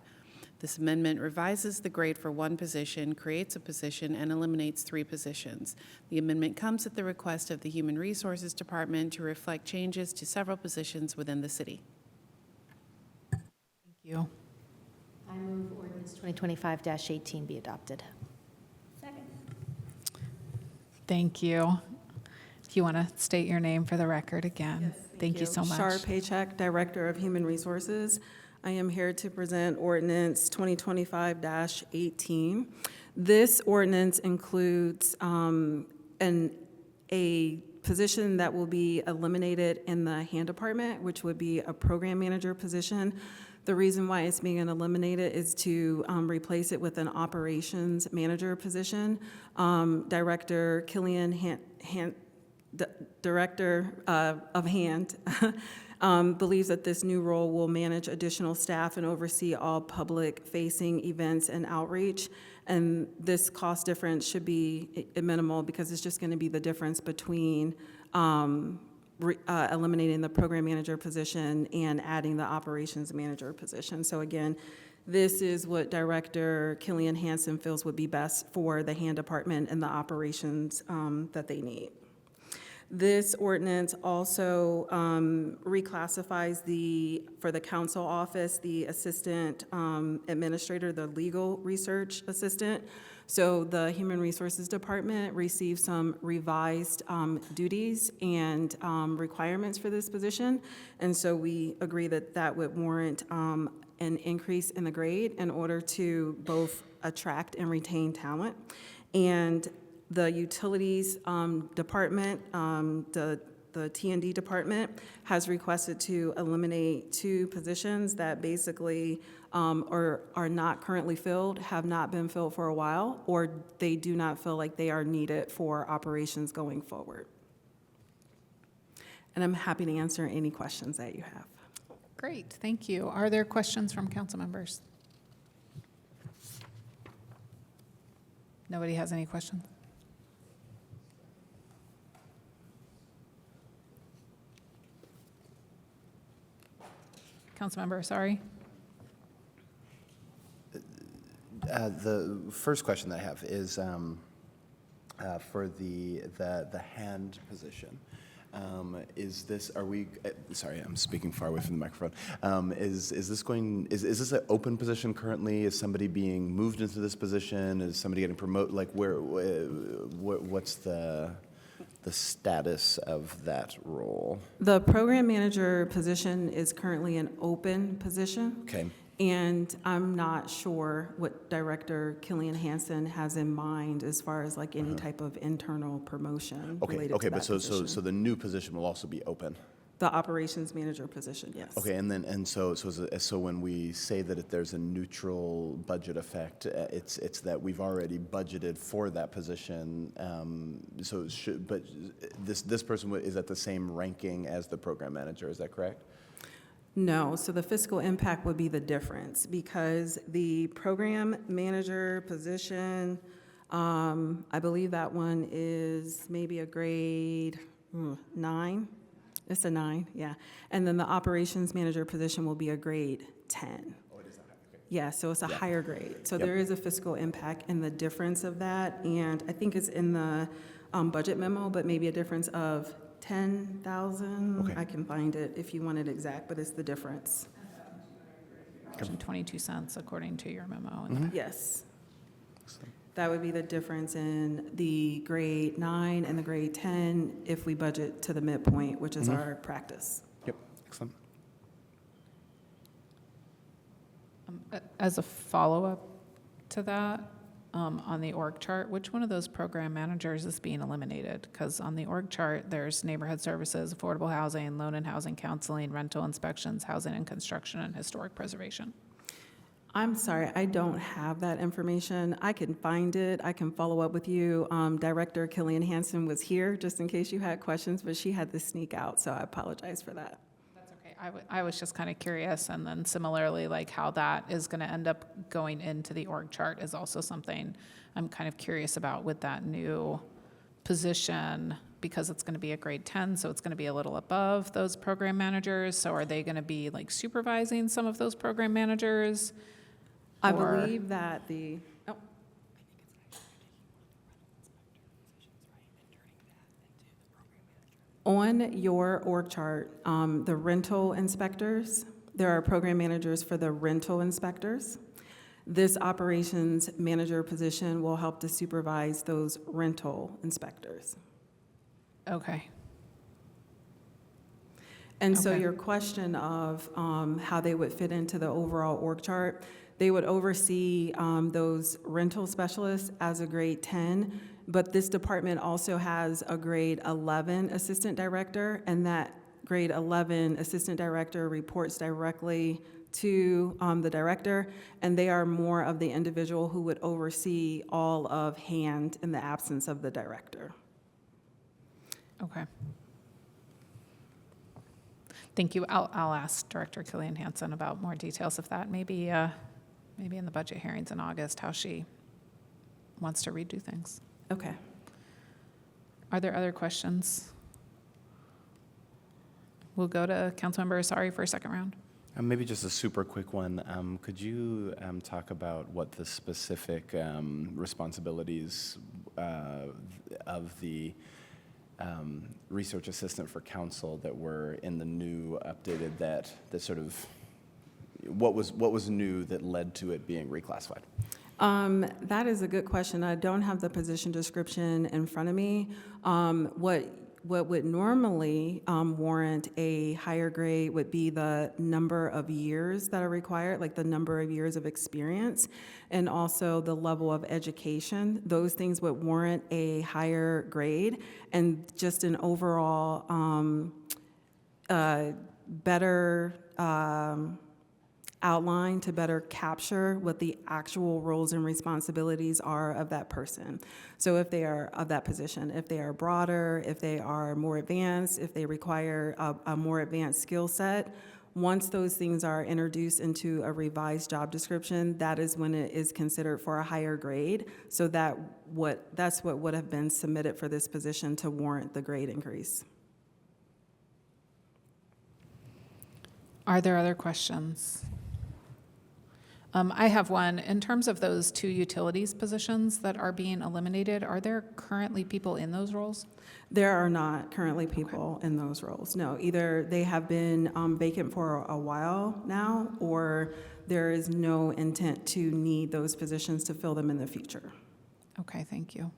This amendment revises the grade for one position, creates a position, and eliminates 3 positions. The amendment comes at the request of the Human Resources Department to reflect changes to several positions within the city. Thank you. I move ordinance 2025-18 be adopted. Second. Thank you. If you want to state your name for the record again. Yes, thank you so much. Shar Paycheck, Director of Human Resources. I am here to present ordinance 2025-18. This ordinance includes a position that will be eliminated in the hand department, which would be a program manager position. The reason why it's being eliminated is to replace it with an operations manager position. Director Killian Director of Hand believes that this new role will manage additional staff and oversee all public-facing events and outreach. And this cost difference should be minimal because it's just going to be the difference between eliminating the program manager position and adding the operations manager position. So again, this is what Director Killian Hansen feels would be best for the hand department and the operations that they need. This ordinance also reclassifies for the council office, the assistant administrator, the legal research assistant. So the Human Resources Department received some revised duties and requirements for this position. And so we agree that that would warrant an increase in the grade in order to both attract and retain talent. And the utilities department, the T&D department, has requested to eliminate 2 positions that basically are not currently filled, have not been filled for a while, or they do not feel like they are needed for operations going forward. And I'm happy to answer any questions that you have. Great, thank you. Are there questions from council members? Nobody has any questions? Councilmember, sorry. The first question that I have is for the hand position. Is this, are we, sorry, I'm speaking far away from the microphone. Is this an open position currently? Is somebody being moved into this position? Is somebody getting promoted? Like what's the status of that role? The program manager position is currently an open position. Okay. And I'm not sure what Director Killian Hansen has in mind as far as like any type of internal promotion related to that but position. so the new position will also be open. The operations manager position, yes. Okay, and so when we say that there's a neutral budget effect, it's that we've already budgeted for that position. But this person is at the same ranking as the program manager. Is that correct? No, so the fiscal impact would be the difference because the program manager position, I believe that one is maybe a grade 9. It's a 9, yeah. And then the operations manager position will be a grade 10. Oh, it is not. Okay. Yeah, so it's a higher grade. So there is a fiscal impact in the difference of that. And I think it's in the budget memo, but maybe a difference of 10,000. Okay. I can find it if you want it exact, but it's the difference. 22 cents according to your memo. Yes. That would be the difference in the grade 9 and the grade 10 if we budget to the midpoint, which is our practice. Yep. Excellent. As a follow-up to that, on the org chart, which one of those program managers is being eliminated? Because on the org chart, there's neighborhood services, affordable housing, loan and housing counseling, rental inspections, housing and construction, and historic preservation. I'm sorry, I don't have that information. I can find it. I can follow up with you. Director Killian Hansen was here just in case you had questions, but she had to sneak out, so I apologize for that. That's okay. I was just kind of curious, and then similarly, like how that is going to end up going into the org chart is also something I'm kind of curious about with that new position, because it's going to be a grade 10, so it's going to be a little above those program managers. So are they going to be like supervising some of those program managers? I Or- believe that the, on your org chart, the rental inspectors, there are program managers for the rental inspectors. This operations manager position will help to supervise those rental inspectors. Okay. And so Okay. your question of how they would fit into the overall org chart, they would oversee those rental specialists as a grade 10, but this department also has a grade 11 assistant director, and that grade 11 assistant director reports directly to the director, and they are more of the individual who would oversee all of hand in the absence of the director. Okay. Thank you. I'll ask Director Killian Hansen about more details of that, maybe in the budget hearings in August, how she wants to redo things. Okay. Are there other questions? We'll go to Councilmember Asari for a second round. Maybe just a super quick one. Could you talk about what the specific responsibilities of the research assistant for council that were in the new updated that sort of, what was new that led to it being reclassified? That is a good question. I don't have the position description in front of me. What would normally warrant a higher grade would be the number of years that are required, like the number of years of experience, and also the level of education. Those things would warrant a higher grade, and just an overall better outlined to better capture what the actual roles and responsibilities are of that person. So if they are of that position, if they are broader, if they are more advanced, if they require a more advanced skill set, once those things are introduced into a revised job description, that is when it is considered for a higher grade. So that's what would have been submitted for this position to warrant the grade increase. Are there other questions? I have one. In terms of those 2 utilities positions that are being eliminated, are there currently people in those roles? There are not currently people in those roles. No, either they have been vacant for a while now, or there is no intent to need those positions to fill them in the future. Okay, thank you.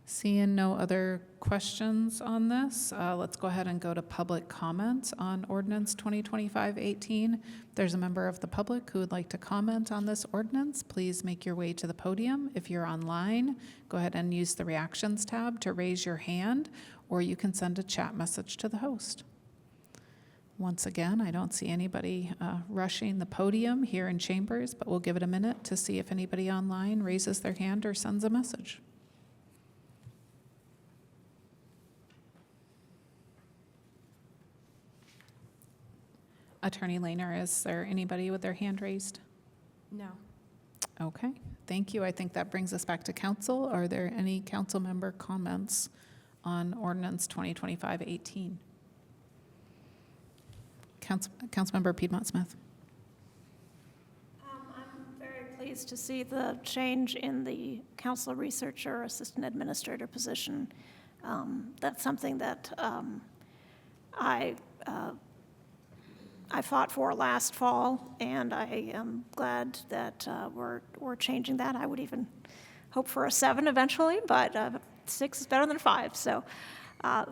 Seeing no other questions on this, let's go ahead and go to public comment on ordinance 2025-18. If there's a member of the public who would like to comment on this ordinance, please make your way to the podium. If you're online, go ahead and use the reactions tab to raise your hand, or you can send a chat message to the host. Once again, I don't see anybody rushing the podium here in Chambers, but we'll give it a minute to see if anybody online raises their hand or sends a message. Attorney Lehner, is there anybody with their hand raised? No. Okay, thank you. I think that brings us back to council. Are there any council member comments on ordinance 2025-18? Councilmember Piedmont Smith. I'm very pleased to see the change in the council researcher, assistant administrator position. That's something that I fought for last fall, and I am glad that we're changing that. I would even hope for a 7 eventually, but 6 is better than 5. So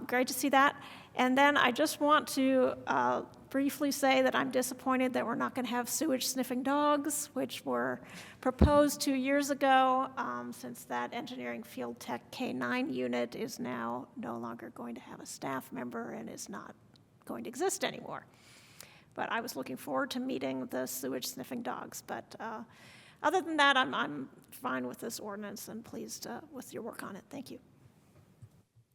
great to see that. And then I just want to briefly say that I'm disappointed that we're not going to have sewage sniffing dogs, which were proposed 2 years ago, since that engineering field tech K9 unit is now no longer going to have a staff member and is not going to exist anymore. But I was looking forward to meeting the sewage sniffing dogs. But other than that, I'm fine with this ordinance and pleased with your work on it. Thank you.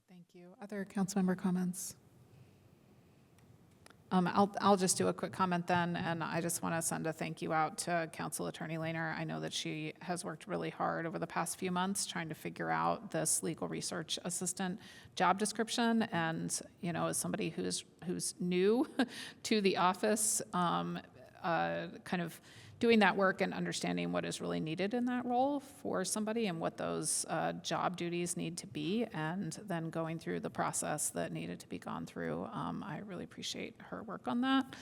Thank you. Other council member comments? I'll just do a quick comment then, and I just want to send a thank you out to Council Attorney Lehner. I know that she has worked really hard over the past few months trying to figure out this legal research assistant job description, and as somebody who's new to the office, kind of doing that work and understanding what is really needed in that role for somebody and what those job duties need to be, and then going through the process that needed to be gone through. I really appreciate her work on that.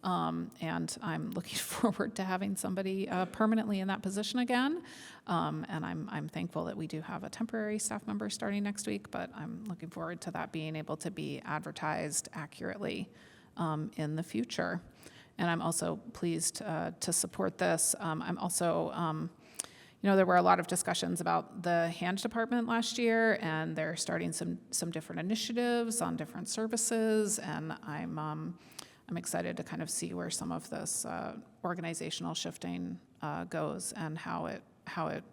And I'm looking forward to having somebody permanently in that position again. And I'm thankful that we do have a temporary staff member starting next week, but I'm looking forward to that being able to be advertised accurately in the future. And I'm also pleased to support this. I'm also, there were a lot of discussions about the hand department last year, and they're starting some different initiatives on different services, and I'm excited to kind of see where some of this organizational shifting goes and how it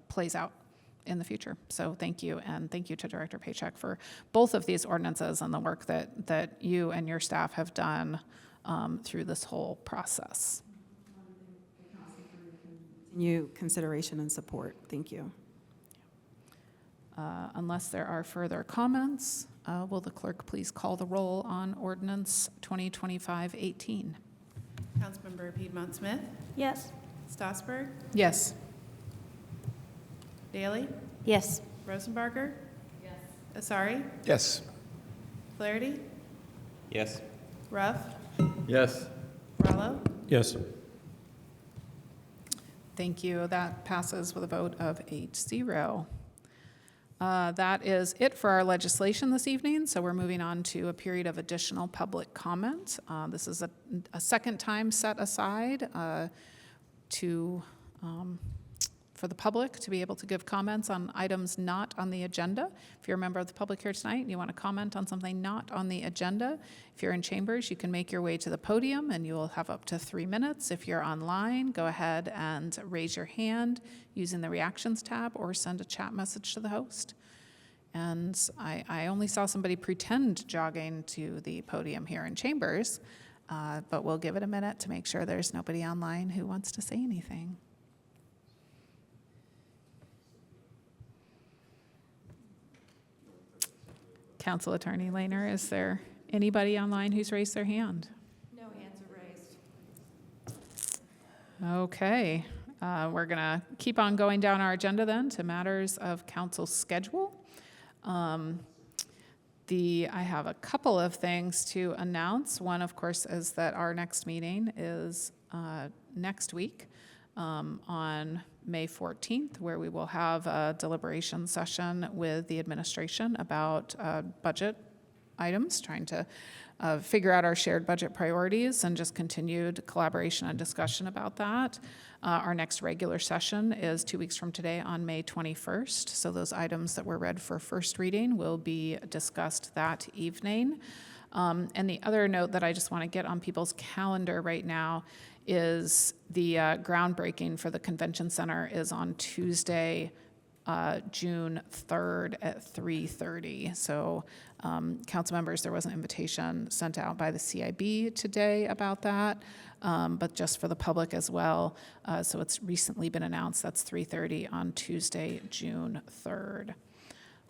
plays out in the future. So thank you, and thank you to Director Paycheck for both of these ordinances and the work that you and your staff have done through this whole process. Continue consideration and support. Thank you. Unless there are further comments, will the clerk please call the roll on ordinance 2025-18? Councilmember Piedmont Smith? Yes. Stossberg? Yes. Daly? Yes. Rosenbarger? Yes. Asari? Yes. Flaherty? Yes. Ruff? Yes. Rallo? Yes. Thank you. That passes with a vote of 8-0. That is it for our legislation this evening, so we're moving on to a period of additional public comment. This is a second time set aside to for the public to be able to give comments on items not on the agenda. If you're a member of the public here tonight and you want to comment on something not on the agenda, if you're in chambers, you can make your way to the podium and you will have up to 3 minutes. If you're online, go ahead and raise your hand using the reactions tab or send a chat message to the host. And I only saw somebody pretend jogging to the podium here in chambers, but we'll give it a minute to make sure there's nobody online who wants to say anything. Council Attorney Lehner, is there anybody online who's raised their hand? No hands are raised. Okay, we're going to keep on going down our agenda then to matters of council schedule. I have a couple of things to announce. One, of course, is that our next meeting is next week on May 14th, where we will have a deliberation session with the administration about budget items, trying to figure out our shared budget priorities and just continued collaboration and discussion about that. Our next regular session is 2 weeks from today on May 21st. So those items that were read for first reading will be discussed that evening. And the other note that I just want to get on people's calendar right now is the groundbreaking for the convention center is on Tuesday, June 3rd at 3:30. So council members, there was an invitation sent out by the CIB today about that, but just for the public as well. So it's recently been announced that's 3:30 on Tuesday, June 3rd.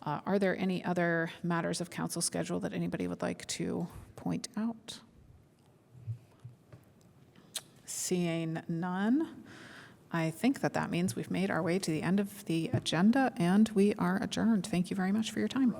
Are there any other matters of council schedule that anybody would like to point out? Seeing none, I think that means we've made our way to the end of the agenda and we are adjourned. Thank you very much for your time.